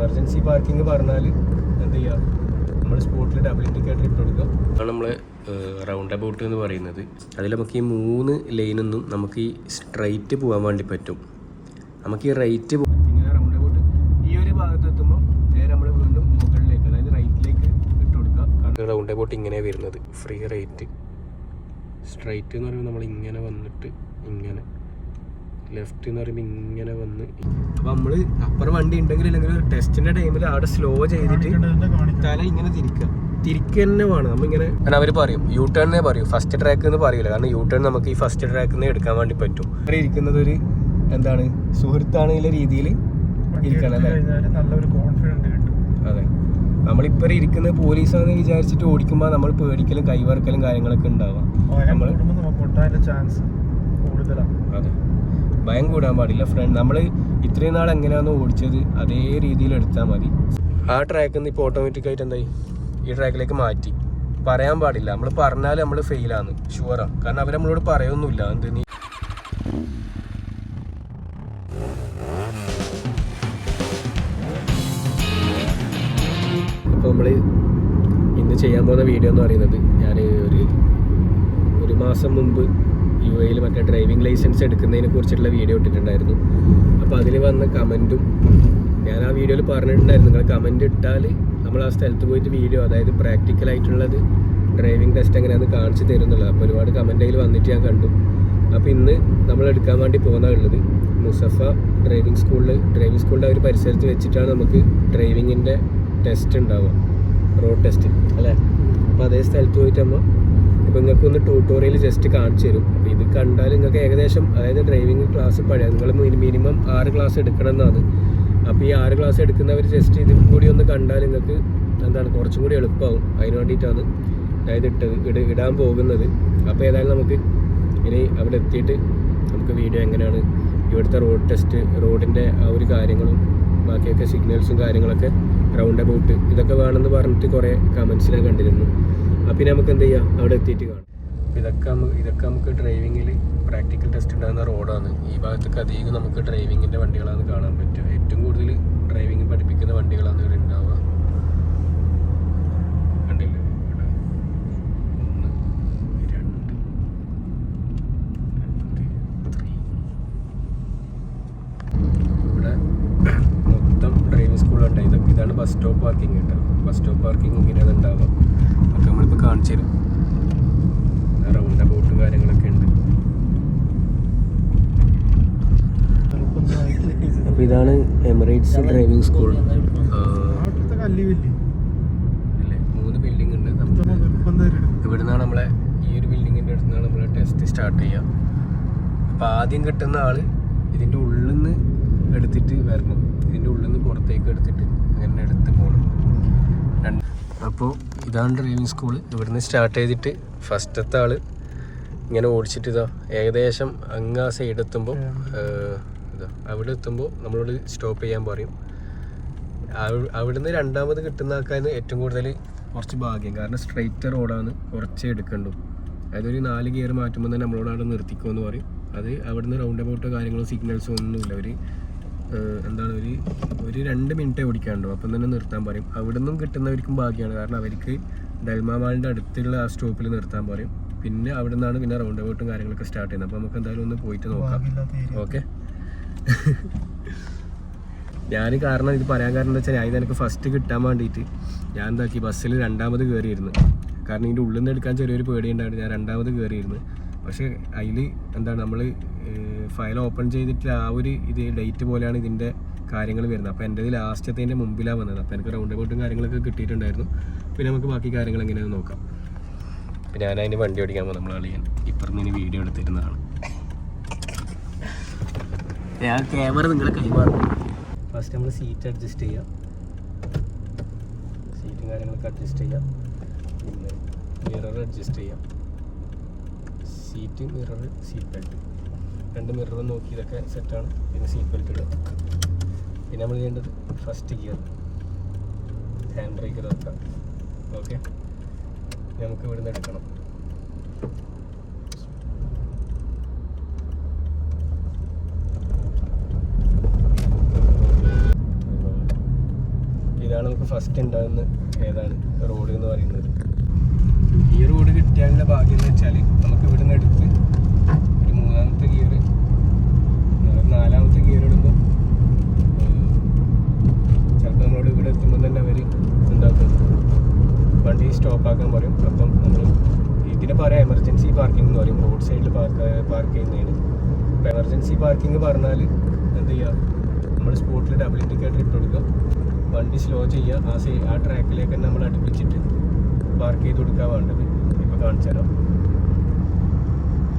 Emergency parking പറഞ്ഞാൽ എന്ത് ചെയ്യുക, നമ്മൾ സ്പോട്ടിൽ ഡബിൾ ഇൻഡിക്കേറ്റർ ഇട്ട് കൊടുക്കുക. അതാണ് നമ്മൾ റൗണ്ട് അബൌട്ട് എന്ന് പറയുന്നത്. അതിൽ നമുക്ക് ഈ 3 ലൈനൊന്നും നമുക്ക് ഈ സ്ട്രൈറ്റ് പോകാൻ വേണ്ടി പറ്റും. നമുക്ക് ഈ റൈറ്റ് ഇങ്ങനെ റൗണ്ട് അബൌട്ട് ഈ ഒരു ഭാഗത്തെത്തുമ്പോൾ നേരെ നമ്മൾ വീണ്ടും മുകളിലേക്ക്, അതായത് റൈറ്റിലേക്ക് ഇട്ട് കൊടുക്കുക. കാരണം റൗണ്ട് അബൌട്ട് ഇങ്ങനെ വരുന്നത് ഫ്രീ റൈറ്റ്. സ്ട്രൈറ്റ് എന്ന് പറയുമ്പോൾ നമ്മൾ ഇങ്ങനെ വന്നിട്ട് ഇങ്ങനെ, ലെഫ്റ്റ് എന്ന് പറയുമ്പോൾ ഇങ്ങനെ വന്ന്. അപ്പോൾ നമ്മൾ അപ്പുറം വണ്ടി ഉണ്ടെങ്കിൽ ഇല്ലെങ്കിൽ ടെസ്റ്റിൻ്റെ ടൈമിൽ അവിടെ സ്ലോ ചെയ്തിട്ട് തല ഇങ്ങനെ തിരിക്കുക തന്നെ വേണം. നമ്മളിങ്ങനെ അവർ പറയും യു ടേണിനെ പറയും, ഫസ്റ്റ് ട്രാക്ക് എന്ന് പറയില്ല. കാരണം യു ടേൺ നമുക്ക് ഈ ഫസ്റ്റ് ട്രാക്കിൽ നിന്ന് എടുക്കാൻ വേണ്ടി പറ്റും. ഇവിടെ ഇരിക്കുന്നത് ഒരു എന്താണ് സുഹൃത്താണെന്നുള്ള രീതിയിൽ ഇരിക്കണം അല്ലേ, നല്ലൊരു കോൺഫിഡൻസ് കിട്ടും. അതെ, നമ്മളിപ്പോൾ ഇരിക്കുന്നത് പോലീസാണെന്ന് വിചാരിച്ചിട്ട് ഓടിക്കുമ്പോൾ നമ്മൾ പേടിക്കലും കൈവറക്കലും കാര്യങ്ങളൊക്കെ ഉണ്ടാവാം. നമ്മൾ ചാൻസ് കൂടുതലാണ്. അതെ, ഭയം കൂടാൻ പാടില്ല. നമ്മൾ ഇത്രയും നാൾ എങ്ങനെയാണോ ഓടിച്ചത് അതേ രീതിയിൽ എടുത്താൽ മതി. ആ ട്രാക്കിൽ നിന്ന് ഇപ്പോൾ ഓട്ടോമാറ്റിക്കായിട്ട് എന്തായി ഈ ട്രാക്കിലേക്ക് മാറ്റി. പറയാൻ പാടില്ല, നമ്മൾ പറഞ്ഞാൽ നമ്മൾ ഫെയിലാണ് ഷുവറാണ്. കാരണം അവർ നമ്മളോട് പറയൊന്നുമില്ല എന്ത് നീ. അപ്പോൾ നമ്മൾ ഇന്ന് ചെയ്യാൻ പോകുന്ന വീഡിയോ എന്ന് പറയുന്നത്, ഞാൻ ഒരു മാസം മുമ്പ് UAE മറ്റേ ഡ്രൈവിംഗ് ലൈസൻസ് എടുക്കുന്നതിനെ കുറിച്ചിട്ടുള്ള വീഡിയോ ഇട്ടിട്ടുണ്ടായിരുന്നു. അപ്പോൾ അതിൽ വന്ന കമൻറ്റും ഞാൻ ആ വീഡിയോയിൽ പറഞ്ഞിട്ടുണ്ടായിരുന്നു, നിങ്ങൾ കമൻറ്റ് ഇട്ടാൽ നമ്മൾ ആ സ്ഥലത്ത് പോയിട്ട് വീഡിയോ, അതായത് പ്രാക്ടിക്കലായിട്ടുള്ളത് ഡ്രൈവിംഗ് ടെസ്റ്റ് എങ്ങനെയാണെന്ന് കാണിച്ച് തരുന്നുള്ളത്. അപ്പോൾ ഒരുപാട് കമൻറ്റ് അതിൽ വന്നിട്ട് ഞാൻ കണ്ടു. അപ്പോൾ ഇന്ന് നമ്മൾ എടുക്കാൻ വേണ്ടി പോകുന്നതുള്ളത് മുസഫ ഡ്രൈവിംഗ് സ്കൂളിൻ്റെ ഒരു പരിസരത്ത് വെച്ചിട്ടാണ് നമുക്ക് ഡ്രൈവിങ്ങിൻ്റെ ടെസ്റ്റ് ഉണ്ടാവുക, റോഡ് ടെസ്റ്റ് അല്ലേ. അപ്പോൾ അതേ സ്ഥലത്ത് പോയിട്ട് നമ്മൾ ഇപ്പോൾ നിങ്ങൾക്കൊന്ന് ട്യൂട്ടോറിയൽ ജസ്റ്റ് കാണിച്ചു തരും. അപ്പോൾ ഇത് കണ്ടാൽ നിങ്ങൾക്ക് ഏകദേശം, അതായത് ഡ്രൈവിംഗ് ക്ലാസ് പഴയ നിങ്ങൾ മിനിമം 6 ക്ലാസ് എടുക്കണം എന്നാണ്. അപ്പോൾ ഈ 6 ക്ലാസ് എടുക്കുന്നവർ ജസ്റ്റ് ഇതും കൂടി ഒന്ന് കണ്ടാൽ നിങ്ങൾക്ക് എന്താണ് കുറച്ചും കൂടി എളുപ്പമാവും. അതിന് വേണ്ടിയിട്ടാണ് അതായത് ഇടാൻ പോകുന്നത്. അപ്പോൾ ഏതായാലും നമുക്ക് ഇനി അവിടെ എത്തിയിട്ട് നമുക്ക് വീഡിയോ എങ്ങനെയാണ് ഇവിടുത്തെ റോഡ് ടെസ്റ്റ്, റോഡിൻ്റെ ആ ഒരു കാര്യങ്ങളും ബാക്കിയൊക്കെ സിഗ്നൽസും കാര്യങ്ങളൊക്കെ, റൗണ്ട് അബൌട്ട് ഇതൊക്കെ വേണമെന്ന് പറഞ്ഞിട്ട് കുറേ കമൻസ് ഞാൻ കണ്ടിരുന്നു. അപ്പോൾ നമുക്ക് എന്ത് ചെയ്യാം, അവിടെ എത്തിയിട്ട് കാണാം. അപ്പോൾ ഇതൊക്കെ നമുക്ക് ഡ്രൈവിങ്ങിൽ പ്രാക്ടിക്കൽ ടെസ്റ്റ് ഉണ്ടാകുന്ന റോഡാണ്. ഈ ഭാഗത്തൊക്കെ അധികം നമുക്ക് ഡ്രൈവിങ്ങിൻ്റെ വണ്ടികളാണ് കാണാൻ പറ്റുക. ഏറ്റവും കൂടുതൽ ഡ്രൈവിംഗ് പഠിപ്പിക്കുന്ന വണ്ടികളാണ് ഇവിടെ ഉണ്ടാവുക. കണ്ടില്ലേ, ഇവിടെ 1 2 3. ഇവിടെ മൊത്തം ഡ്രൈവിംഗ് സ്കൂളുണ്ട്. ഇതാണ് ബസ് സ്റ്റോപ്പ് പാർക്കിംഗ് കേട്ടോ. ബസ് സ്റ്റോപ്പ് പാർക്കിംഗ് ഇങ്ങനെയാണ് ഉണ്ടാവുക. ഒക്കെ നമ്മളിപ്പോൾ കാണിച്ചു തരും. റൗണ്ട് അബൌട്ടും കാര്യങ്ങളൊക്കെ ഉണ്ട്. അപ്പോൾ ഇതാണ് എമിറേറ്റ്സ് ഡ്രൈവിംഗ് സ്കൂൾ. അല്ലേ, 3 ബിൽഡിംഗ് ഉണ്ട്. ഇവിടെ നിന്നാണ് നമ്മളെ ഈ ഒരു ബിൽഡിങ്ങിൻ്റെ അടുത്ത് നിന്നാണ് നമ്മളെ ടെസ്റ്റ് സ്റ്റാർട്ട് ചെയ്യുക. അപ്പോൾ ആദ്യം കിട്ടുന്ന ആൾ ഇതിൻ്റെ ഉള്ളിൽ നിന്ന് എടുത്തിട്ട് വരണം. ഇതിൻ്റെ ഉള്ളിൽ നിന്ന് പുറത്തേക്ക് എടുത്തിട്ട് അങ്ങനെ എടുത്ത് പോകണം. അപ്പോൾ ഇതാണ് ഡ്രൈവിംഗ് സ്കൂൾ. ഇവിടുന്ന് സ്റ്റാർട്ട് ചെയ്തിട്ട് ഫസ്റ്റത്തെ ആൾ ഇങ്ങനെ ഓടിച്ചിട്ട് ഏകദേശം അങ്ങ് ആ സൈഡ് എത്തുമ്പോൾ അവിടെ എത്തുമ്പോൾ നമ്മളോട് സ്റ്റോപ്പ് ചെയ്യാൻ പറയും. അവിടുന്ന് രണ്ടാമത് കിട്ടുന്ന ആൾക്കാർ ഏറ്റവും കൂടുതൽ കുറച്ച് ഭാഗ്യം. കാരണം സ്ട്രെയിറ്റ് റോഡാണ്, കുറച്ച് എടുക്കണ്ടു. അതായത് ഒരു 4 ഗിയർ മാറ്റുമ്പോൾ തന്നെ നമ്മളോട് അവിടെ നിർത്തിക്കുമെന്ന് പറയും. അത് അവിടുന്ന് റൗണ്ട് അബൌട്ടോ കാര്യങ്ങളോ സിഗ്നൽസോ ഒന്നുമില്ല. എന്താണ് ഒരു 2 മിനിറ്റേ ഓടിക്കാണ്ടോ, അപ്പം തന്നെ നിർത്താൻ പറയും. അവിടെ നിന്നും കിട്ടുന്നവർക്കും ഭാഗ്യമാണ്. കാരണം അവർക്ക് ഡൽമാമാളിൻ്റെ അടുത്തുള്ള ആ സ്റ്റോപ്പിൽ നിർത്താൻ പറയും. പിന്നെ അവിടെ നിന്നാണ് പിന്നെ റൗണ്ട് അബൌട്ടും കാര്യങ്ങളൊക്കെ സ്റ്റാർട്ട് ചെയ്യുന്നത്. അപ്പോൾ നമുക്ക് എന്തായാലും ഒന്ന് പോയിട്ട് നോക്കാം. ഓക്കെ. ഞാൻ കാരണം ഇത് പറയാൻ കാരണം എന്താ വെച്ചാൽ, ഞാൻ ഇതെനിക്ക് ഫസ്റ്റ് കിട്ടാൻ വേണ്ടിയിട്ട് ഞാൻ എന്താക്കി ബസ്സിൽ 2ാമത് കയറിയിരുന്നു. കാരണം ഇതിൻ്റെ ഉള്ളിൽ നിന്ന് എടുക്കാൻ ചെറിയൊരു പേടിയുണ്ടായിരുന്നു. ഞാൻ 2ാമത് കയറിയിരുന്നു. പക്ഷേ അതിൽ എന്താണ് നമ്മൾ ഫയൽ ഓപ്പൺ ചെയ്തിട്ട് ആ ഒരു ഡേറ്റ് പോലെയാണ് ഇതിൻ്റെ കാര്യങ്ങൾ വരുന്നത്. അപ്പോൾ എൻ്റെ ലാസ്റ്റത്തിൻ്റെ മുമ്പിലാണ് വന്നത്. അപ്പോൾ എനിക്ക് റൗണ്ട് അബൌട്ടും കാര്യങ്ങളൊക്കെ കിട്ടിയിട്ടുണ്ടായിരുന്നു. പിന്നെ നമുക്ക് ബാക്കി കാര്യങ്ങൾ എങ്ങനെയാണെന്ന് നോക്കാം. അപ്പോൾ ഞാനതിന് വണ്ടി ഓടിക്കാൻ പോകും. നമ്മൾ കളിയാൻ ഇപ്പുറത്ത് നിന്ന് വീഡിയോ എടുത്തിരുന്നതാണ്. ഞാൻ ക്യാമറ നിങ്ങളെ കൈമാറും. ഫസ്റ്റ് നമ്മൾ സീറ്റ് അഡ്ജസ്റ്റ് ചെയ്യാം. സീറ്റും കാര്യങ്ങളൊക്കെ അഡ്ജസ്റ്റ് ചെയ്യാം. പിന്നെ മിറർ അഡ്ജസ്റ്റ് ചെയ്യാം. Seat, mirror, seat belt, 2 mirror നോക്കി ഇതൊക്കെ സെറ്റാണ്. പിന്നെ സീറ്റ് ബെൽറ്റ് ഇടുക. പിന്നെ നമ്മൾ ചെയ്യേണ്ടത് ഫസ്റ്റ് ഗിയർ, ഹാൻഡ് ബ്രേക്ക് ഇതൊക്കെ. ഓക്കെ, നമുക്ക് ഇവിടുന്ന് എടുക്കണം. ഇതാണ് നമുക്ക് ഫസ്റ്റ് ഉണ്ടാകുന്ന ഏതാണ് റോഡ് എന്ന് പറയുന്നത്. ഈ റോഡ് കിട്ടിയാലുള്ള ഭാഗ്യം എന്ന് വെച്ചാൽ നമുക്ക് ഇവിടുന്ന് എടുത്ത് ഒരു 3ാമത്തെ ഗിയർ 4ാമത്തെ ഗിയർ ഇടുമ്പോൾ ചിലപ്പോൾ നമ്മളോട് ഇവിടെ എത്തുമ്പോൾ തന്നെ അവർ എന്താക്കും, വണ്ടി സ്റ്റോപ്പാക്കാൻ പറയും. അപ്പം നമ്മൾ ഇതിനെ പറയാം എമർജൻസി പാർക്കിംഗ് എന്ന് പറയും, റോഡ് സൈഡിൽ പാർക്ക് ചെയ്യുന്നതിന്. അപ്പോൾ എമർജൻസി പാർക്കിംഗ് പറഞ്ഞാൽ എന്ത് ചെയ്യുക, നമ്മൾ സ്പോട്ടിൽ ഡബിൾ ഇൻഡിക്കേറ്റർ ഇട്ട് കൊടുക്കുക, വണ്ടി സ്ലോ ചെയ്യുക, ആ ട്രാക്കിലേക്ക് തന്നെ നമ്മൾ അടുപ്പിച്ചിട്ട് പാർക്ക് ചെയ്ത് കൊടുക്കാൻ വേണ്ടത്. ഇപ്പോൾ കാണിച്ചു തരാം.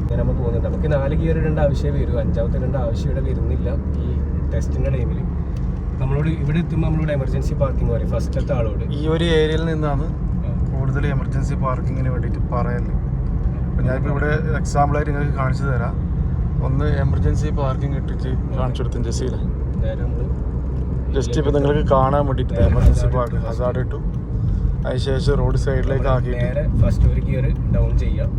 ഇങ്ങനെ നമ്മൾ പോകുന്നുണ്ട്. നമുക്ക് 4 ഗിയർ ഇടേണ്ട ആവശ്യമേ വരൂ, 5ാമത്തെ ഇടേണ്ട ആവശ്യം ഇവിടെ വരുന്നില്ല. ഈ ടെസ്റ്റിൻ്റെ ടൈമിൽ നമ്മളോട് ഇവിടെ എത്തുമ്പോൾ നമ്മളോട് എമർജൻസി പാർക്കിംഗ് പറയും ഫസ്റ്റത്തെ ആളോട്. ഈ ഒരു ഏരിയയിൽ നിന്നാണ് കൂടുതൽ എമർജൻസി പാർക്കിങ്ങിന് വേണ്ടിയിട്ട് പറയല്. അപ്പോൾ ഞാനിപ്പോൾ ഇവിടെ എക്സാമ്പിളായിട്ട് നിങ്ങൾക്ക് കാണിച്ചു തരാം. ഒന്ന് എമർജൻസി പാർക്കിംഗ് ഇട്ടിട്ട് കാണിച്ചു കൊടുത്തു ജസീല. നേരെ നമ്മൾ ജസ്റ്റ് ഇപ്പോൾ നിങ്ങൾക്ക് കാണാൻ വേണ്ടിയിട്ട് എമർജൻസി പാർക്കിംഗ് ഹസാർഡ് ഇട്ടു. അതിനുശേഷം റോഡ് സൈഡിലേക്ക് ആക്കിയിട്ട് നേരെ ഫസ്റ്റ് ഒരു ഗിയർ ഡൗൺ ചെയ്യാം.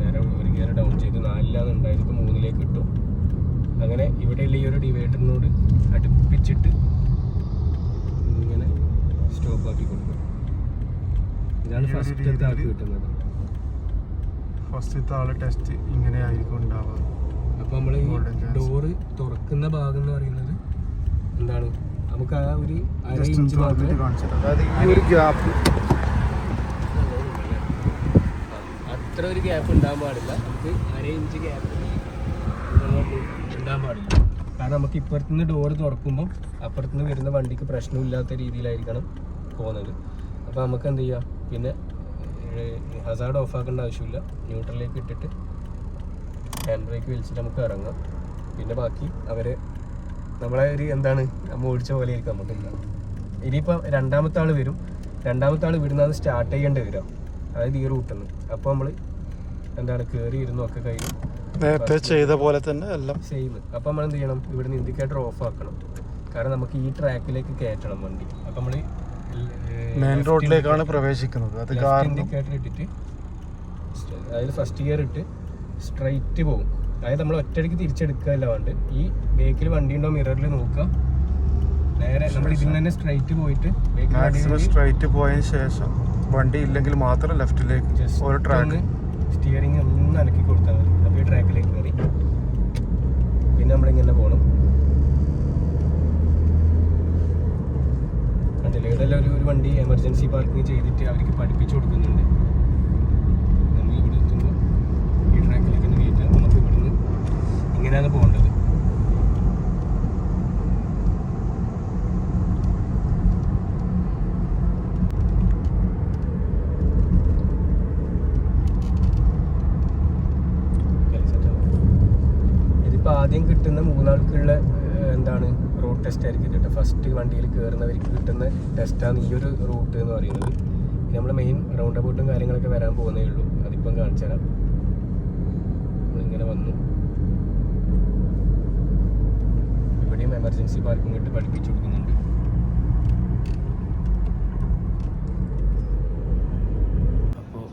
നേരെ ഒരു ഗിയർ ഡൗൺ ചെയ്ത് 4ലാണ് ഉണ്ടായത്, 3ലേക്ക് ഇട്ടു. അങ്ങനെ ഇവിടെയുള്ള ഈ ഒരു ഡിവൈഡറിനോട് അടുപ്പിച്ചിട്ട് ഇങ്ങനെ സ്റ്റോപ്പ് ആക്കി കൊടുക്കും. ഇതാണ് ഫസ്റ്റത്തെ ആൾക്ക് കിട്ടുന്നത്. ഫസ്റ്റത്തെ ആളെ ടെസ്റ്റ് ഇങ്ങനെ ആയിരിക്കും ഉണ്ടാവുക. അപ്പോൾ നമ്മൾ ഈ ഡോറ് തുറക്കുന്ന ഭാഗം എന്ന് പറയുന്നത് എന്താണ്, നമുക്ക് ആ ഒരു അര ഇഞ്ച് മാത്രമേ, അത്ര ഒരു ഗ്യാപ്പ് ഉണ്ടാകാൻ പാടില്ല. നമുക്ക് അര ഇഞ്ച് ഗ്യാപ്പ് ഉണ്ടാകാൻ പാടില്ല. കാരണം നമുക്ക് ഇപ്പുറത്തുനിന്ന് ഡോറ് തുറക്കുമ്പം അപ്പുറത്തുനിന്ന് വരുന്ന വണ്ടിക്ക് പ്രശ്നമില്ലാത്ത രീതിയിലായിരിക്കണം പോകുന്നത്. അപ്പോൾ നമുക്ക് എന്ത് ചെയ്യാം, പിന്നെ ഹസാർഡ് ഓഫ് ആക്കേണ്ട ആവശ്യമില്ല. ന്യൂട്രലിലേക്ക് ഇട്ടിട്ട് ഹാൻഡ് ബ്രേക്ക് വലിച്ചിട്ട് നമുക്ക് ഇറങ്ങാം. പിന്നെ ബാക്കി അവരെ നമ്മളെ ഒരു എന്താണ് നമ്മൾ ഓടിച്ച പോലെ ആയിരിക്കും നമുക്കില്ല. ഇനിയിപ്പോൾ 2ാമത്തെ ആൾ വരും. 2ാമത്തെ ആൾ ഇവിടുന്ന് സ്റ്റാർട്ട് ചെയ്യേണ്ടി വരാം, അതായത് ഈ റൂട്ടിൽ നിന്ന്. അപ്പോൾ നമ്മൾ എന്താണ് കയറി ഇരുന്നൊക്കെ കഴിഞ്ഞു നേരത്തെ ചെയ്ത പോലെ തന്നെ എല്ലാം സെയിം. അപ്പോൾ നമ്മൾ എന്ത് ചെയ്യണം, ഇവിടുന്ന് ഇൻഡിക്കേറ്റർ ഓഫ് ആക്കണം. കാരണം നമുക്ക് ഈ ട്രാക്കിലേക്ക് കയറ്റണം വണ്ടി. അപ്പോൾ നമ്മൾ മെയിൻ റോഡിലേക്കാണ് പ്രവേശിക്കുന്നത്. അത് ഇൻഡിക്കേറ്റർ ഇട്ടിട്ട് അതായത് ഫസ്റ്റ് ഗിയർ ഇട്ട് സ്ട്രൈറ്റ് പോകും. അതായത് നമ്മൾ ഒറ്റയടിക്ക് തിരിച്ചെടുക്കുകയല്ല വേണ്ട. ഈ ബേക്കിൽ വണ്ടി ഉണ്ടോ മിററിൽ നോക്കുക. നേരെ നമ്മൾ ഇതിൽ തന്നെ സ്ട്രൈറ്റ് പോയിട്ട് മാക്സിമം സ്ട്രൈറ്റ് പോയതിന് ശേഷം വണ്ടി ഇല്ലെങ്കിൽ മാത്രം ലെഫ്റ്റിലേക്ക് ഒരു ട്രാക്ക് സ്റ്റിയറിംഗ് ഒന്ന് അനക്കി കൊടുത്താൽ മതി. അപ്പോൾ ഈ ട്രാക്കിലേക്ക് കയറി പിന്നെ നമ്മളിങ്ങനെ പോകണം. കണ്ടില്ലേ, ഇവിടെ ഒരു വണ്ടി എമർജൻസി പാർക്കിംഗ് ചെയ്തിട്ട് അവർക്ക് പഠിപ്പിച്ചു കൊടുക്കുന്നുണ്ട്. നമ്മൾ ഇവിടെ എത്തുമ്പോൾ ഈ ട്രാക്കിലേക്ക് തന്നെ കയറ്റാം. നമുക്ക് ഇവിടുന്ന് ഇങ്ങനെയാണ് പോകേണ്ടത്. ഇതിപ്പോൾ ആദ്യം കിട്ടുന്ന 3 ആൾക്കുള്ള എന്താണ് റോഡ് ടെസ്റ്റ് ആയിരിക്കും കേട്ടോ. ഫസ്റ്റ് വണ്ടിയിൽ കയറുന്നവർക്ക് കിട്ടുന്ന ടെസ്റ്റാണ് ഈ ഒരു റൂട്ട് എന്ന് പറയുന്നത്. നമ്മൾ മെയിൻ റൗണ്ട് അബൌട്ടും കാര്യങ്ങളൊക്കെ വരാൻ പോകുന്നേ ഉള്ളൂ. അതിപ്പം കാണിച്ചു തരാം. നമ്മളിങ്ങനെ വന്നു, ഇവിടെയും എമർജൻസി പാർക്കിംഗ് ഇട്ട് പഠിപ്പിച്ചു കൊടുക്കുന്നുണ്ട്. അപ്പോൾ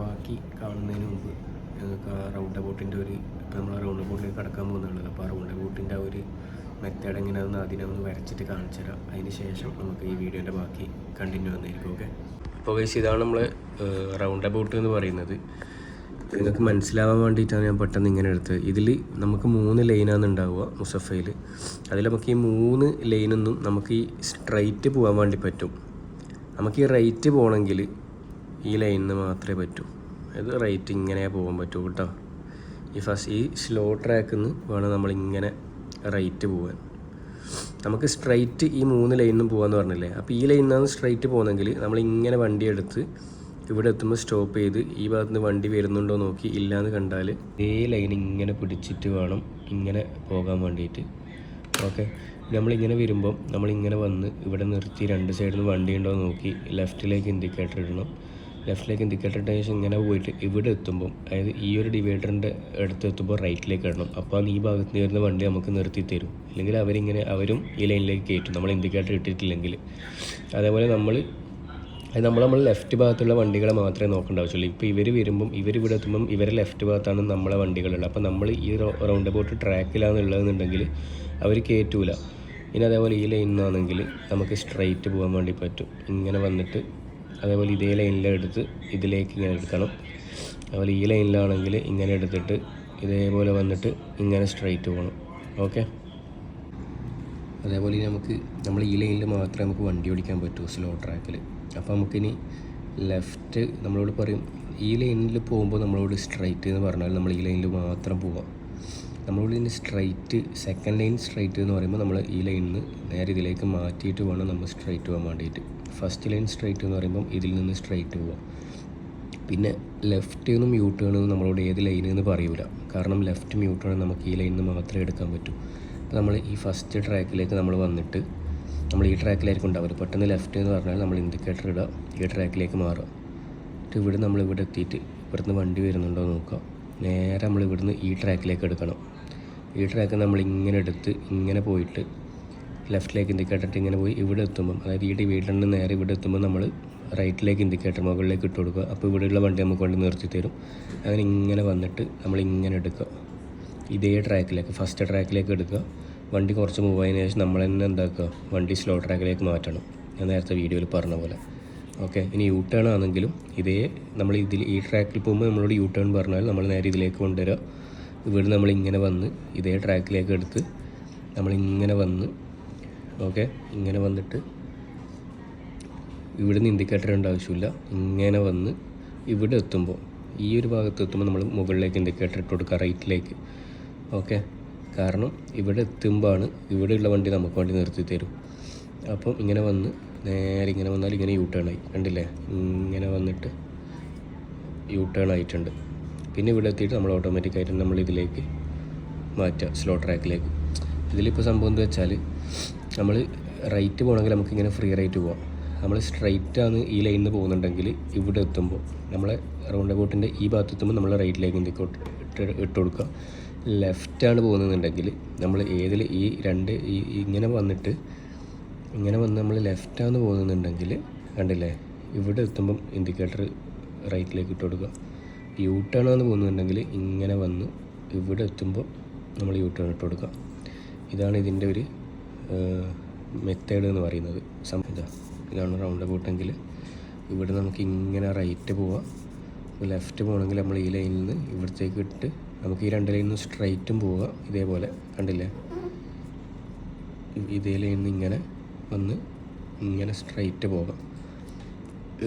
ബാക്കി കാണുന്നതിന് മുമ്പ് ഞങ്ങൾക്ക് ആ റൗണ്ട് അബൌട്ടിൻ്റെ ഒരു, ഇപ്പോൾ നമ്മൾ ആ റൗണ്ട് അബൌട്ടിലേക്ക് കടക്കാൻ പോകുന്നുള്ളത്. അപ്പോൾ ആ റൗണ്ട് അബൌട്ടിൻ്റെ ആ ഒരു മെത്തേഡ് എങ്ങനെയാണെന്ന് അതിനെ ഒന്ന് വരച്ചിട്ട് കാണിച്ചു തരാം. അതിന് ശേഷം നമുക്ക് ഈ വീഡിയോൻ്റെ ബാക്കി കണ്ടിന്യൂ വന്നിരിക്കും. ഓക്കെ, അപ്പോൾ ഗൈസ് ഇതാണ് നമ്മൾ റൗണ്ട് അബൌട്ട് എന്ന് പറയുന്നത്. നിങ്ങൾക്ക് മനസ്സിലാവാൻ വേണ്ടിയിട്ടാണ് ഞാൻ പെട്ടെന്ന് ഇങ്ങനെ എടുത്തത്. ഇതിൽ നമുക്ക് 3 ലൈനാണ് ഉണ്ടാവുക മുസഫയിൽ. അതിൽ നമുക്ക് ഈ 3 ലൈനൊന്നും നമുക്ക് ഈ സ്ട്രൈറ്റ് പോകാൻ വേണ്ടി പറ്റും. നമുക്ക് ഈ റൈറ്റ് പോകണമെങ്കിൽ ഈ ലൈനിൽ മാത്രമേ പറ്റൂ. അത് റൈറ്റ് ഇങ്ങനെ പോകാൻ പറ്റൂ കേട്ടോ. ഈ സ്ലോ ട്രാക്കിൽ നിന്ന് വേണം നമ്മളിങ്ങനെ റൈറ്റ് പോകാൻ. നമുക്ക് സ്ട്രൈറ്റ് ഈ 3 ലൈനിലും പോകാമെന്ന് പറഞ്ഞില്ലേ. അപ്പോൾ ഈ ലൈനിൽ നിന്നാണ് സ്ട്രൈറ്റ് പോകുന്നെങ്കിൽ നമ്മളിങ്ങനെ വണ്ടി എടുത്ത് ഇവിടെ എത്തുമ്പോൾ സ്റ്റോപ്പ് ചെയ്ത് ഈ ഭാഗത്ത് നിന്ന് വണ്ടി വരുന്നുണ്ടോ നോക്കി, ഇല്ലയെന്ന് കണ്ടാൽ ഇതേ ലൈൻ ഇങ്ങനെ പിടിച്ചിട്ട് വേണം ഇങ്ങനെ പോകാൻ വേണ്ടിയിട്ട്. ഓക്കെ, നമ്മളിങ്ങനെ വരുമ്പം നമ്മളിങ്ങനെ വന്ന് ഇവിടെ നിർത്തി 2 സൈഡിൽ നിന്ന് വണ്ടി ഉണ്ടോ നോക്കി ലെഫ്റ്റിലേക്ക് ഇൻഡിക്കേറ്റർ ഇടണം. ലെഫ്റ്റിലേക്ക് ഇൻഡിക്കേറ്റർ ഇട്ട ശേഷം ഇങ്ങനെ പോയിട്ട് ഇവിടെ എത്തുമ്പം, അതായത് ഈ ഒരു ഡിവൈഡറിൻ്റെ അടുത്ത് എത്തുമ്പോൾ റൈറ്റിലേക്ക് ഇടണം. അപ്പോൾ ഈ ഭാഗത്ത് നിന്ന് വരുന്ന വണ്ടി നമുക്ക് നിർത്തി തരും. അല്ലെങ്കിൽ അവരും ഈ ലൈനിലേക്ക് കയറ്റും നമ്മൾ ഇൻഡിക്കേറ്റർ ഇട്ടിട്ടില്ലെങ്കിൽ. അതേപോലെ നമ്മൾ ലെഫ്റ്റ് ഭാഗത്തുള്ള വണ്ടികളെ മാത്രമേ നോക്കേണ്ട ആവശ്യമുള്ളൂ. ഇപ്പോൾ ഇവർ വരുമ്പം ഇവിടെ എത്തുമ്പം ഇവരെ ലെഫ്റ്റ് ഭാഗത്താണ് നമ്മളെ വണ്ടികളുള്ളത്. അപ്പോൾ നമ്മൾ ഈ റൗണ്ട് അബൌട്ട് ട്രാക്കിലാണെന്നുള്ളതെന്നുണ്ടെങ്കിൽ അവർ കയറ്റൂല. ഇനി അതേപോലെ ഈ ലൈനിലാണെങ്കിൽ നമുക്ക് സ്ട്രൈറ്റ് പോകാൻ വേണ്ടി പറ്റും. ഇങ്ങനെ വന്നിട്ട് അതേപോലെ ഇതേ ലൈനിലെടുത്ത് ഇതിലേക്ക് ഇങ്ങനെ എടുക്കണം. അതുപോലെ ഈ ലൈനിലാണെങ്കിൽ ഇങ്ങനെ എടുത്തിട്ട് ഇതേപോലെ വന്നിട്ട് ഇങ്ങനെ സ്ട്രൈറ്റ് പോകണം. ഓക്കെ, അതേപോലെ നമുക്ക് നമ്മൾ ഈ ലൈനിൽ മാത്രമേ നമുക്ക് വണ്ടി ഓടിക്കാൻ പറ്റൂ സ്ലോ ട്രാക്കിൽ. അപ്പോൾ നമുക്കിനി ലെഫ്റ്റ് നമ്മളോട് പറയും ഈ ലൈനിൽ പോകുമ്പോൾ നമ്മളോട് സ്ട്രൈറ്റ് എന്ന് പറഞ്ഞാൽ നമ്മൾ ഈ ലൈനിൽ മാത്രം പോവാം. നമ്മളോട് ഇനി സ്ട്രൈറ്റ് സെക്കൻഡ് ലൈൻ സ്ട്രൈറ്റ് എന്ന് പറയുമ്പോൾ നമ്മൾ ഈ ലൈനിൽ നിന്ന് നേരെ ഇതിലേക്ക് മാറ്റിയിട്ട് വേണം നമ്മൾ സ്ട്രൈറ്റ് പോകാൻ വേണ്ടിയിട്ട്. ഫസ്റ്റ് ലൈൻ സ്ട്രൈറ്റ് എന്ന് പറയുമ്പം ഇതിൽ നിന്ന് സ്ട്രൈറ്റ് പോവാം. പിന്നെ ലെഫ്റ്റ് നിന്നും യൂ ടേൺ എന്നും നമ്മളോട് ഏത് ലൈനിൽ നിന്ന് പറയൂല. കാരണം ലെഫ്റ്റും യൂ ടേൺ നമുക്ക് ഈ ലൈനിൽ നിന്ന് മാത്രമേ എടുക്കാൻ പറ്റൂ. അപ്പോൾ നമ്മൾ ഈ ഫസ്റ്റ് ട്രാക്കിലേക്ക് നമ്മൾ വന്നിട്ട് നമ്മൾ ഈ ട്രാക്കിലായിരിക്കും ഉണ്ടാവില്ല. പെട്ടെന്ന് ലെഫ്റ്റ് എന്ന് പറഞ്ഞാൽ നമ്മൾ ഇൻഡിക്കേറ്റർ ഇടുക, ഈ ട്രാക്കിലേക്ക് മാറുക. എന്നിട്ട് ഇവിടെ നമ്മളിവിടെ എത്തിയിട്ട് ഇവിടുന്ന് വണ്ടി വരുന്നുണ്ടോ നോക്കുക. നേരെ നമ്മൾ ഇവിടുന്ന് ഈ ട്രാക്കിലേക്ക് എടുക്കണം. ഈ ട്രാക്ക് നമ്മൾ ഇങ്ങനെ എടുത്ത് ഇങ്ങനെ പോയിട്ട് ലെഫ്റ്റിലേക്ക് ഇൻഡിക്കേറ്റർ ഇട്ട് ഇങ്ങനെ പോയി ഇവിടെ എത്തുമ്പം, അതായത് ഈ ഡിവൈഡറിൽ നിന്ന് നേരെ ഇവിടെ എത്തുമ്പോൾ നമ്മൾ റൈറ്റിലേക്ക് ഇൻഡിക്കേറ്റർ മുകളിലേക്ക് ഇട്ട് കൊടുക്കുക. അപ്പോൾ ഇവിടെയുള്ള വണ്ടി നമുക്ക് വണ്ടി നിർത്തി തരും. അങ്ങനെ ഇങ്ങനെ വന്നിട്ട് നമ്മൾ ഇങ്ങനെ എടുക്കുക, ഇതേ ട്രാക്കിലേക്ക് ഫസ്റ്റ് ട്രാക്കിലേക്ക് എടുക്കുക. വണ്ടി കുറച്ച് മൂവ് ആയതിനു ശേഷം നമ്മൾ തന്നെ എന്താക്കുക, വണ്ടി സ്ലോ ട്രാക്കിലേക്ക് മാറ്റണം, ഞാൻ നേരത്തെ വീഡിയോയിൽ പറഞ്ഞ പോലെ. ഓക്കെ, ഇനി യൂ ടേൺ ആണെങ്കിലും ഇതേ നമ്മൾ ഈ ട്രാക്കിൽ പോകുമ്പോൾ നമ്മളോട് യൂ ടേൺ പറഞ്ഞാൽ നമ്മൾ നേരെ ഇതിലേക്ക് കൊണ്ടുവരിക. ഇവിടെ നമ്മളിങ്ങനെ വന്ന് ഇതേ ട്രാക്കിലേക്ക് എടുത്ത് നമ്മളിങ്ങനെ വന്ന് ഓക്കെ ഇങ്ങനെ വന്നിട്ട് ഇവിടുന്ന് ഇൻഡിക്കേറ്റർ ഇടേണ്ട ആവശ്യമില്ല. ഇങ്ങനെ വന്ന് ഇവിടെ എത്തുമ്പോൾ ഈ ഒരു ഭാഗത്ത് എത്തുമ്പോൾ നമ്മൾ മുകളിലേക്ക് ഇൻഡിക്കേറ്റർ ഇട്ട് കൊടുക്കുക, റൈറ്റിലേക്ക്. ഓക്കെ, കാരണം ഇവിടെ എത്തുമ്പോഴാണ് ഇവിടെയുള്ള വണ്ടി നമുക്ക് വണ്ടി നിർത്തി തരും. അപ്പം ഇങ്ങനെ വന്ന് നേരെ ഇങ്ങനെ വന്നാൽ ഇങ്ങനെ യൂ ടേൺ ആയി, കണ്ടില്ലേ? ഇങ്ങനെ വന്നിട്ട് യൂ ടേൺ ആയിട്ടുണ്ട്. പിന്നെ ഇവിടെ എത്തിയിട്ട് നമ്മൾ ഓട്ടോമാറ്റിക്കായിട്ട് നമ്മൾ ഇതിലേക്ക് മാറ്റുക, സ്ലോ ട്രാക്കിലേക്ക്. ഇതിലിപ്പോൾ സംഭവം എന്താ വെച്ചാൽ നമ്മൾ റൈറ്റ് പോകണമെങ്കിൽ നമുക്കിങ്ങനെ ഫ്രീ റൈറ്റ് പോകാം. നമ്മൾ സ്ട്രൈറ്റാണ് ഈ ലൈനിൽ നിന്ന് പോകുന്നുണ്ടെങ്കിൽ ഇവിടെ എത്തുമ്പോൾ നമ്മളെ റൗണ്ട് അബൌട്ടിൻ്റെ ഈ ഭാഗത്ത് എത്തുമ്പോൾ നമ്മൾ റൈറ്റിലേക്ക് ഇട്ട് കൊടുക്കുക. ലെഫ്റ്റാണ് പോകുന്നതെന്നുണ്ടെങ്കിൽ നമ്മൾ ഏതിൽ ഈ രണ്ട് ഇങ്ങനെ വന്നിട്ട് ഇങ്ങനെ വന്ന് നമ്മൾ ലെഫ്റ്റാണ് പോകുന്നുണ്ടെങ്കിൽ കണ്ടില്ലേ, ഇവിടെ എത്തുമ്പം ഇൻഡിക്കേറ്റർ റൈറ്റിലേക്ക് ഇട്ട് കൊടുക്കുക. യൂ ടേൺ ആണ് പോകുന്നുണ്ടെങ്കിൽ ഇങ്ങനെ വന്ന് ഇവിടെ എത്തുമ്പോൾ നമ്മൾ യൂ ടേൺ ഇട്ട് കൊടുക്കുക. ഇതാണ് ഇതിൻ്റെ ഒരു മെത്തേഡ് എന്ന് പറയുന്നത്. ഇതാണ് റൗണ്ട് അബൌട്ടെങ്കിൽ ഇവിടെ നമുക്ക് ഇങ്ങനെ റൈറ്റ് പോവാം. ലെഫ്റ്റ് പോകണമെങ്കിൽ നമ്മൾ ഈ ലൈനിൽ നിന്ന് ഇവിടത്തേക്ക് ഇട്ട് നമുക്ക് ഈ രണ്ട് ലൈനിൽ നിന്ന് സ്ട്രൈറ്റും പോവുക. ഇതേപോലെ കണ്ടില്ലേ, ഇതേ ലൈനിൽ നിന്ന് ഇങ്ങനെ വന്ന് ഇങ്ങനെ സ്ട്രൈറ്റ് പോകാം.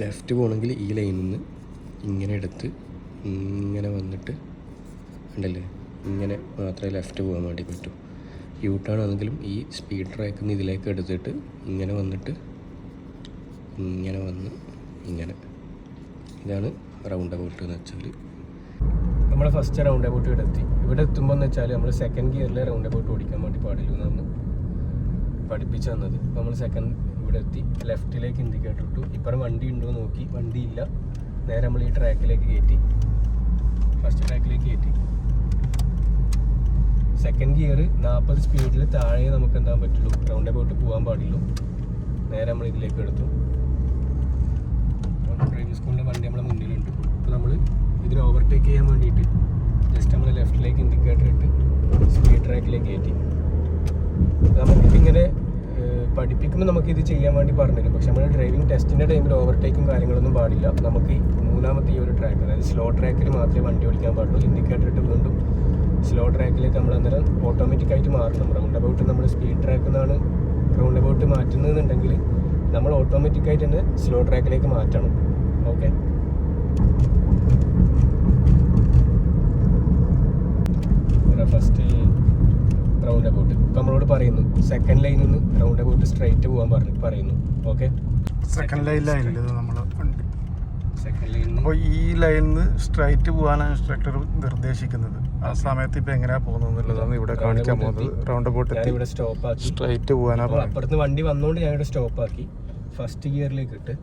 ലെഫ്റ്റ് പോകണമെങ്കിൽ ഈ ലൈനിൽ നിന്ന് ഇങ്ങനെ എടുത്ത് ഇങ്ങനെ വന്നിട്ട് കണ്ടില്ലേ, ഇങ്ങനെ മാത്രമേ ലെഫ്റ്റ് പോകാൻ വേണ്ടി പറ്റൂ. യൂ ടേൺ ആണെങ്കിലും ഈ സ്പീഡ് ട്രാക്കിൽ നിന്ന് ഇതിലേക്ക് എടുത്തിട്ട് ഇങ്ങനെ വന്നിട്ട് ഇങ്ങനെ വന്ന് ഇങ്ങനെ. ഇതാണ് റൗണ്ട് അബൌട്ട് എന്ന് വെച്ചാൽ. നമ്മൾ ഫസ്റ്റ് റൗണ്ട് അബൌട്ട് ഇവിടെ എത്തുമ്പോൾ എന്ന് വെച്ചാൽ നമ്മൾ സെക്കൻഡ് ഗിയറിലെ റൗണ്ട് അബൌട്ട് ഓടിക്കാൻ വേണ്ടി പാടില്ല എന്നാണ് പഠിപ്പിച്ചു തന്നത്. അപ്പോൾ നമ്മൾ സെക്കൻഡ് ഇവിടെ എത്തി, ലെഫ്റ്റിലേക്ക് ഇൻഡിക്കേറ്റർ ഇട്ടു. ഇപ്പം വണ്ടി ഉണ്ടോ നോക്കി, വണ്ടിയില്ല. നേരെ നമ്മൾ ഈ ട്രാക്കിലേക്ക് കയറ്റി, ഫസ്റ്റ് ട്രാക്കിലേക്ക് കയറ്റി. സെക്കൻഡ് ഗിയർ 40 സ്പീഡിൽ താഴെ നമുക്ക് എന്താ പറ്റുള്ളൂ, റൗണ്ട് അബൌട്ട് പോകാൻ പാടുള്ളൂ. നേരെ നമ്മൾ ഇതിലേക്ക് എടുത്തു. ഡ്രൈവിംഗ് സ്കൂളിൻ്റെ വണ്ടി നമ്മളെ മുന്നിലുണ്ട്. അപ്പോൾ നമ്മൾ ഇതിന് ഓവർടേക്ക് ചെയ്യാൻ വേണ്ടിയിട്ട് ജസ്റ്റ് നമ്മൾ ലെഫ്റ്റിലേക്ക് ഇൻഡിക്കേറ്റർ ഇട്ട് സ്പീഡ് ട്രാക്കിലേക്ക് കയറ്റി. നമുക്കിതിങ്ങനെ പഠിപ്പിക്കുമ്പോൾ നമുക്കിത് ചെയ്യാൻ വേണ്ടി പറഞ്ഞുതരും. പക്ഷെ നമ്മൾ ഡ്രൈവിംഗ് ടെസ്റ്റിൻ്റെ ടൈമിൽ ഓവർടേക്കും കാര്യങ്ങളൊന്നും പാടില്ല. നമുക്ക് മൂന്നാമത്തെ ഈ ഒരു ട്രാക്ക്, അതായത് സ്ലോ ട്രാക്കിൽ മാത്രമേ വണ്ടി ഓടിക്കാൻ പാടുള്ളൂ. ഇൻഡിക്കേറ്റർ ഇട്ട് വീണ്ടും സ്ലോ ട്രാക്കിലേക്ക് നമ്മൾ അന്നേരം ഓട്ടോമാറ്റിക്കായിട്ട് മാറണം. റൗണ്ട് അബൌട്ട് നമ്മൾ സ്പീഡ് ട്രാക്കിൽ നിന്നാണ് റൗണ്ട് അബൌട്ട് മാറ്റുന്നതെന്നുണ്ടെങ്കിൽ നമ്മൾ ഓട്ടോമാറ്റിക്കായിട്ട് തന്നെ സ്ലോ ട്രാക്കിലേക്ക് മാറ്റണം. ഓക്കെ, ഫസ്റ്റ് റൗണ്ട് അബൌട്ട് ഇപ്പം നമ്മളോട് പറയുന്നു സെക്കൻഡ് ലൈനിൽ നിന്ന് റൗണ്ട് അബൌട്ട് സ്ട്രൈറ്റ് പോകാൻ പറയുന്നു. ഓക്കെ, സെക്കൻഡ് ലൈനിലായില്ലേ നമ്മൾ വണ്ടി. സെക്കൻഡ് ലൈനിൽ അപ്പോൾ ഈ ലൈനിൽ നിന്ന് സ്ട്രൈറ്റ് പോകാനാണ് ഇൻസ്ട്രക്ടർ നിർദ്ദേശിക്കുന്നത്. ആ സമയത്ത് ഇപ്പം എങ്ങനെയാ പോകുന്നതെന്നുള്ളതാണ് ഇവിടെ കാണിക്കാൻ പോകുന്നത്. റൗണ്ട് അബൌട്ട് ഇവിടെ സ്റ്റോപ്പ് ആക്കി സ്ട്രൈറ്റ് പോകാനാണ്. അപ്പുറത്ത് വണ്ടി വന്നുകൊണ്ട് ഞാൻ ഇവിടെ സ്റ്റോപ്പ് ആക്കി ഫസ്റ്റ് ഗിയറിലേക്ക് ഇട്ട്.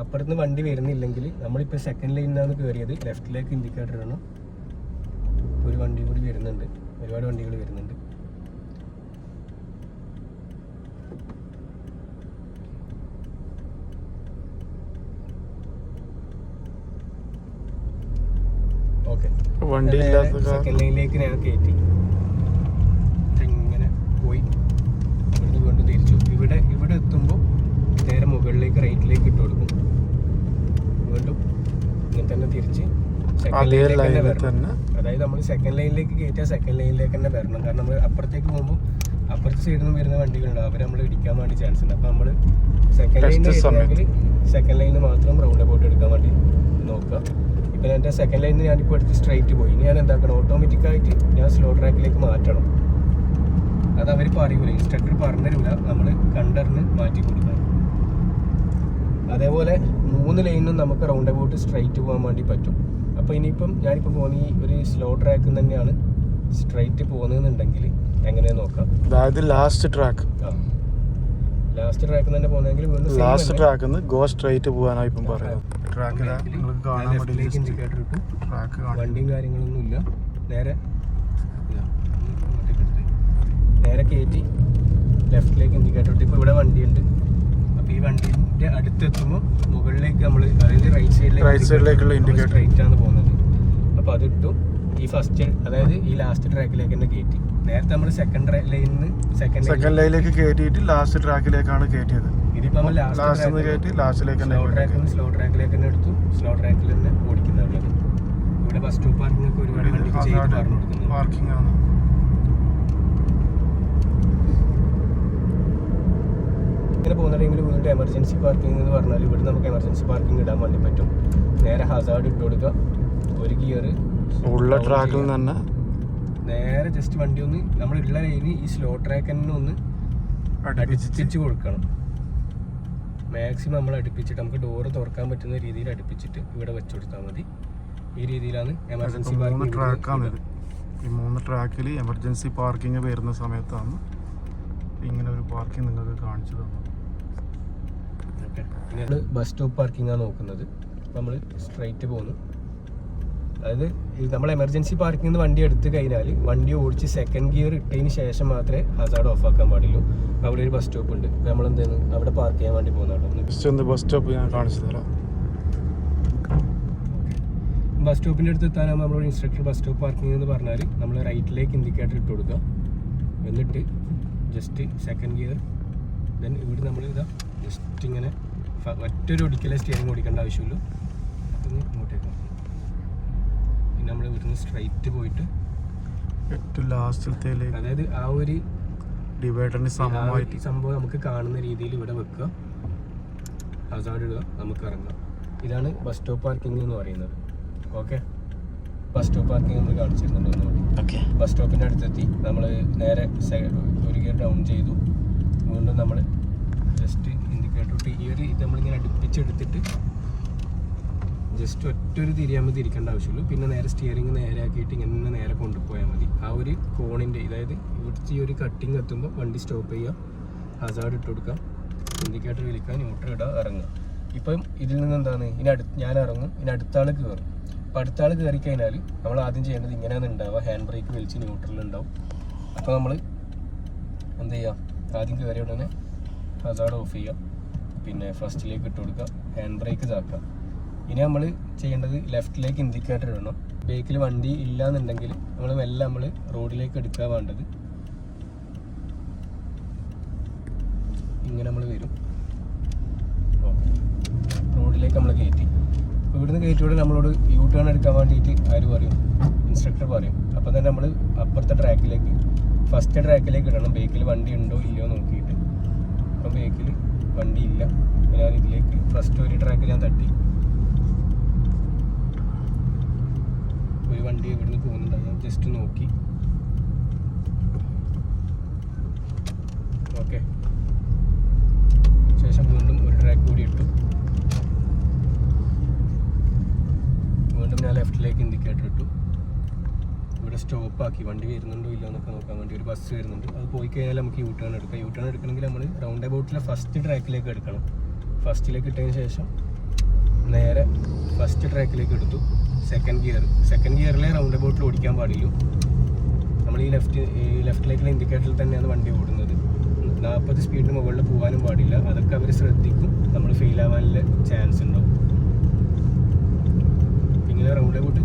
അപ്പുറത്ത് വണ്ടി വരുന്നില്ലെങ്കിൽ നമ്മളിപ്പോൾ സെക്കൻഡ് ലൈനിലാണ് കയറിയത്, ലെഫ്റ്റിലേക്ക് ഇൻഡിക്കേറ്റർ ഇടണം. ഒരു വണ്ടി കൂടി വരുന്നുണ്ട്, ഒരുപാട് വണ്ടികൾ വരുന്നുണ്ട്. ഓക്കെ, വണ്ടി സെക്കൻഡ് ലൈനിലേക്ക് ഞാൻ കയറ്റി. ഇങ്ങനെ പോയി അതേ ലൈനിലേക്ക് തന്നെ ലൈനിൽ വരണം. തന്നെ അതായത് നമ്മൾ സെക്കൻഡ് ലൈനിലേക്ക് കയറ്റിയാൽ സെക്കൻഡ് ലൈനിലേക്ക് തന്നെ വരണം. കാരണം നമ്മൾ അപ്പുറത്തേക്ക് പോകുമ്പോൾ അപ്പുറത്തെ സൈഡിൽ നിന്ന് വരുന്ന വണ്ടികളുണ്ടാവും, അവർ നമ്മൾ ഇടിക്കാൻ വേണ്ടി ചാൻസ് ഉണ്ട്. അപ്പോൾ നമ്മൾ സെക്കൻഡ് ലൈനിൽ സെക്കൻഡ് ലൈനിൽ മാത്രം റൗണ്ട് അബൌട്ട് എടുക്കാൻ വേണ്ടി നോക്കുക. ഇപ്പം എൻ്റെ സെക്കൻഡ് ലൈനിൽ ഞാനിപ്പോൾ എടുത്ത് സ്ട്രൈറ്റ് പോയി. ഇനി ഞാൻ എന്താക്കണം, ഓട്ടോമാറ്റിക്കായിട്ട് ഞാൻ സ്ലോ ട്രാക്കിലേക്ക് മാറ്റണം. അത് അവർ പറയൂല, ഇൻസ്ട്രക്ടർ പറഞ്ഞുതരില്ല, നമ്മൾ കണ്ടറിന് മാറ്റി കൊടുക്കണം. അതേപോലെ 3 ലൈനിലും നമുക്ക് റൗണ്ട് അബൌട്ട് സ്ട്രൈറ്റ് പോകാൻ വേണ്ടി പറ്റും. അപ്പോൾ ഇനിയിപ്പം ഞാനിപ്പോൾ പോകുന്ന ഈ ഒരു സ്ലോ ട്രാക്കിൽ തന്നെയാണ് സ്ട്രൈറ്റ് പോകുന്നതെന്നുണ്ടെങ്കിൽ എങ്ങനെയാ നോക്കാം. അതായത് ലാസ്റ്റ് ട്രാക്ക് ലാസ്റ്റ് ട്രാക്കിൽ തന്നെ പോകുന്നെങ്കിൽ വീണ്ടും ലാസ്റ്റ് ട്രാക്കിൽ നിന്ന് ഗോ സ്ട്രൈറ്റ് പോകാനായി ഇപ്പം പറയുന്നത്. ട്രാക്കിൽ നിങ്ങൾക്ക് കാണാൻ വേണ്ടി ഇൻഡിക്കേറ്റർ ഇട്ടു, ട്രാക്ക് വണ്ടിയും കാര്യങ്ങളൊന്നും ഇല്ല. നേരെ കയറ്റി ലെഫ്റ്റിലേക്ക് ഇൻഡിക്കേറ്റർ ഇട്ടു. ഇപ്പോൾ ഇവിടെ വണ്ടിയുണ്ട്. അപ്പോൾ ഈ വണ്ടീൻ്റെ അടുത്തെത്തുമ്പോൾ മുകളിലേക്ക് നമ്മൾ, അതായത് റൈറ്റ് സൈഡിലേക്കുള്ള ഇൻഡിക്കേറ്റർ സ്ട്രൈറ്റ് ആണ് പോകുന്നത്. അപ്പോൾ അതിട്ടു. ഈ ഫസ്റ്റ്, അതായത് ഈ ലാസ്റ്റ് ട്രാക്കിലേക്ക് തന്നെ കയറ്റി. നേരത്തെ നമ്മൾ സെക്കൻഡ് ലൈനിൽ സെക്കൻഡ് ലൈനിലേക്ക് കയറ്റിയിട്ട് ലാസ്റ്റ് ട്രാക്കിലേക്കാണ് കയറ്റിയത്. ഇതിപ്പോൾ നമ്മൾ സ്ലോ ട്രാക്കിലേക്ക് തന്നെ എടുത്തു. സ്ലോ ട്രാക്കിൽ തന്നെ ഓടിക്കുന്നുള്ളത്. ഇവിടെ ബസ് സ്റ്റോപ്പ് പാർക്കിംഗ് ഒക്കെ ഒരുപാട് വണ്ടിക്ക് ചെയ്ത് പറഞ്ഞു കൊടുക്കുന്നത്. പാർക്കിംഗ് ആണ്. ഇങ്ങനെ പോകുന്ന ടൈമിൽ വീണ്ടും എമർജൻസി പാർക്കിംഗ് എന്ന് പറഞ്ഞാൽ ഇവിടെ നമുക്ക് എമർജൻസി പാർക്കിംഗ് ഇടാൻ വേണ്ടി പറ്റും. നേരെ ഹസാർഡ് ഇട്ട് കൊടുക്കുക. ഒരു ഗിയർ ഉള്ള ട്രാക്കിൽ തന്നെ നേരെ ജസ്റ്റ് വണ്ടി ഒന്ന് നമ്മളുള്ള ലൈനിൽ ഈ സ്ലോ ട്രാക്ക് തന്നെ ഒന്ന് അടുപ്പിച്ച് കൊടുക്കണം. മാക്സിമം നമ്മൾ അടുപ്പിച്ചിട്ട് നമുക്ക് ഡോറ് തുറക്കാൻ പറ്റുന്ന രീതിയിൽ അടുപ്പിച്ചിട്ട് ഇവിടെ വെച്ച് കൊടുത്താൽ മതി. ഈ രീതിയിലാണ് എമർജൻസി പാർക്കിംഗ്. ഈ 3 ട്രാക്കിൽ എമർജൻസി പാർക്കിംഗ് വരുന്ന സമയത്താണ് ഇങ്ങനെ ഒരു പാർക്കിംഗ് നിങ്ങൾക്ക് കാണിച്ചു തന്നത്. പിന്നെ ബസ് സ്റ്റോപ്പ് പാർക്കിംഗ് ആണ് നോക്കുന്നത്. നമ്മൾ സ്ട്രൈറ്റ് പോകുന്നു. അതായത് നമ്മൾ എമർജൻസി പാർക്കിംഗ് നിന്ന് വണ്ടി എടുത്തു കഴിഞ്ഞാൽ വണ്ടി ഓടിച്ച് സെക്കൻഡ് ഗിയർ ഇട്ടതിന് ശേഷം മാത്രമേ ഹസാർഡ് ഓഫ് ആക്കാൻ പാടുള്ളൂ. അവിടെ ഒരു ബസ് സ്റ്റോപ്പ് ഉണ്ട്. നമ്മൾ എന്താണ് അവിടെ പാർക്ക് ചെയ്യാൻ വേണ്ടി പോകുന്നത്. ബസ് സ്റ്റോപ്പ് ഞാൻ കാണിച്ചു തരാം. ബസ് സ്റ്റോപ്പിൻ്റെ അടുത്ത് എത്താനാകുമ്പോൾ നമ്മളോട് ഇൻസ്ട്രക്ടർ ബസ് സ്റ്റോപ്പ് പാർക്കിംഗ് എന്ന് പറഞ്ഞാൽ നമ്മൾ റൈറ്റിലേക്ക് ഇൻഡിക്കേറ്റർ ഇട്ട് കൊടുക്കുക. എന്നിട്ട് ജസ്റ്റ് സെക്കൻഡ് ഗിയർ, ദെൻ ഇവിടെ നമ്മൾ ഇതാ ജസ്റ്റ് ഇങ്ങനെ ഒറ്റൊരു ഒടിക്കലേ സ്റ്റിയറിംഗ് ഓടിക്കേണ്ട ആവശ്യമുള്ളൂ. അപ്പം ഇങ്ങോട്ടേക്ക് പിന്നെ നമ്മൾ ഇവിടുന്ന് സ്ട്രൈറ്റ് പോയിട്ട് ഏറ്റവും ലാസ്റ്റിലത്തേക്ക്, അതായത് ആ ഒരു ഡിവൈഡറിന് സമമായിട്ട് സംഭവം നമുക്ക് കാണുന്ന രീതിയിൽ ഇവിടെ വെക്കുക. ഹസാർഡ് ഇടുക, നമുക്ക് ഇറങ്ങാം. ഇതാണ് ബസ് സ്റ്റോപ്പ് പാർക്കിംഗ് എന്ന് പറയുന്നത്. ഓക്കെ, ബസ് സ്റ്റോപ്പ് പാർക്കിംഗ് നമ്മൾ കാണിച്ചിരുന്നുണ്ട് ഒന്നുകൂടി. ഓക്കെ, ബസ് സ്റ്റോപ്പിൻ്റെ അടുത്തെത്തി. നമ്മൾ നേരെ ഒരു ഗിയർ ഡൗൺ ചെയ്തു. വീണ്ടും നമ്മൾ ജസ്റ്റ് ഇൻഡിക്കേറ്റർ ഇട്ട് ഈ ഒരു ഇത് നമ്മളിങ്ങനെ അടുപ്പിച്ചെടുത്തിട്ട് ജസ്റ്റ് ഒറ്റൊരു തിരിയാൻ തിരിക്കേണ്ട ആവശ്യമുള്ളൂ. പിന്നെ നേരെ സ്റ്റിയറിംഗ് നേരെ ആക്കിയിട്ട് ഇങ്ങനെ നേരെ കൊണ്ടുപോയാൽ മതി. ആ ഒരു കോണിൻ്റെ, അതായത് ഇവിടുത്തെ ഈ ഒരു കട്ടിങ് എത്തുമ്പോൾ വണ്ടി സ്റ്റോപ്പ് ചെയ്യുക, ഹസാർഡ് ഇട്ട് കൊടുക്കുക, ഇൻഡിക്കേറ്റർ വിളിക്കുക, ന്യൂട്രൽ ഇടുക, ഇറങ്ങുക. ഇപ്പം ഇതിൽ നിന്ന് എന്താണ്, ഞാൻ ഇറങ്ങും, ഇനി അടുത്ത ആൾ കയറും. അപ്പോൾ അടുത്ത ആൾ കയറി കഴിഞ്ഞാൽ നമ്മൾ ആദ്യം ചെയ്യേണ്ടത് ഇങ്ങനെയാണ് ഉണ്ടാവുക. ഹാൻഡ് ബ്രേക്ക് വലിച്ച് ന്യൂട്രൽ ഉണ്ടാവും. അപ്പോൾ നമ്മൾ എന്ത് ചെയ്യുക, ആദ്യം കയറിയ ഉടനെ ഹസാർഡ് ഓഫ് ചെയ്യുക, പിന്നെ ഫസ്റ്റിലേക്ക് ഇട്ട് കൊടുക്കുക, ഹാൻഡ് ബ്രേക്ക് ഇതാക്കുക. ഇനി നമ്മൾ ചെയ്യേണ്ടത് ലെഫ്റ്റിലേക്ക് ഇൻഡിക്കേറ്റർ ഇടണം. ബേക്കിൽ വണ്ടി ഇല്ല എന്നുണ്ടെങ്കിൽ നമ്മൾ റോഡിലേക്ക് എടുക്കാൻ വേണ്ടത്. ഇങ്ങനെ നമ്മൾ വരും, ഓക്കെ, റോഡിലേക്ക് നമ്മൾ കയറ്റി. അപ്പോൾ ഇവിടുന്ന് കയറ്റിയോടെ നമ്മളോട് യൂ ടേൺ എടുക്കാൻ വേണ്ടിയിട്ട് ആര് പറയും, ഇൻസ്ട്രക്ടർ പറയും. അപ്പോൾ തന്നെ നമ്മൾ അപ്പുറത്തെ ട്രാക്കിലേക്ക്, ഫസ്റ്റ് ട്രാക്കിലേക്ക് ഇടണം. ബേക്കിൽ വണ്ടി ഉണ്ടോ ഇല്ലയോ നോക്കിയിട്ട്. അപ്പം ബേക്കിൽ വണ്ടി ഇല്ല. ഞാൻ ഇതിലേക്ക് ഫസ്റ്റ് ഒരു ട്രാക്കിൽ ഞാൻ തട്ടി. ഒരു വണ്ടി ഇവിടുന്ന് പോകുന്നുണ്ട്, ഞാൻ ജസ്റ്റ് നോക്കി. ഓക്കെ, ശേഷം വീണ്ടും ഒരു ട്രാക്ക് കൂടി ഇട്ടു. വീണ്ടും ഞാൻ ലെഫ്റ്റിലേക്ക് ഇൻഡിക്കേറ്റർ ഇട്ടു. ഇവിടെ സ്റ്റോപ്പാക്കി, വണ്ടി വരുന്നുണ്ടോ ഇല്ലയോ എന്നൊക്കെ നോക്കാൻ വേണ്ടി. ഒരു ബസ് വരുന്നുണ്ട്, അത് പോയി കഴിഞ്ഞാൽ നമുക്ക് യൂ ടേൺ എടുക്കാം. യൂ ടേൺ എടുക്കണമെങ്കിൽ നമ്മൾ റൗണ്ട് അബൌട്ടിലെ ഫസ്റ്റ് ട്രാക്കിലേക്ക് എടുക്കണം. ഫസ്റ്റിലേക്ക് ഇട്ടതിന് ശേഷം നേരെ ഫസ്റ്റ് ട്രാക്കിലേക്ക് എടുത്തു. സെക്കൻഡ് ഗിയറിലെ റൗണ്ട് അബൌട്ടിൽ ഓടിക്കാൻ പാടില്ല. നമ്മൾ ഈ ലെഫ്റ്റിലേക്കുള്ള ഇൻഡിക്കേറ്ററിൽ തന്നെയാണ് വണ്ടി ഓടുന്നത്. 40 സ്പീഡിന് മുകളിൽ പോകാനും പാടില്ല. അതൊക്കെ അവർ ശ്രദ്ധിക്കും, നമ്മൾ ഫെയിൽ ആവാനുള്ള ചാൻസ് ഉണ്ടാവും. പിന്നെ റൗണ്ട് അബൌട്ട്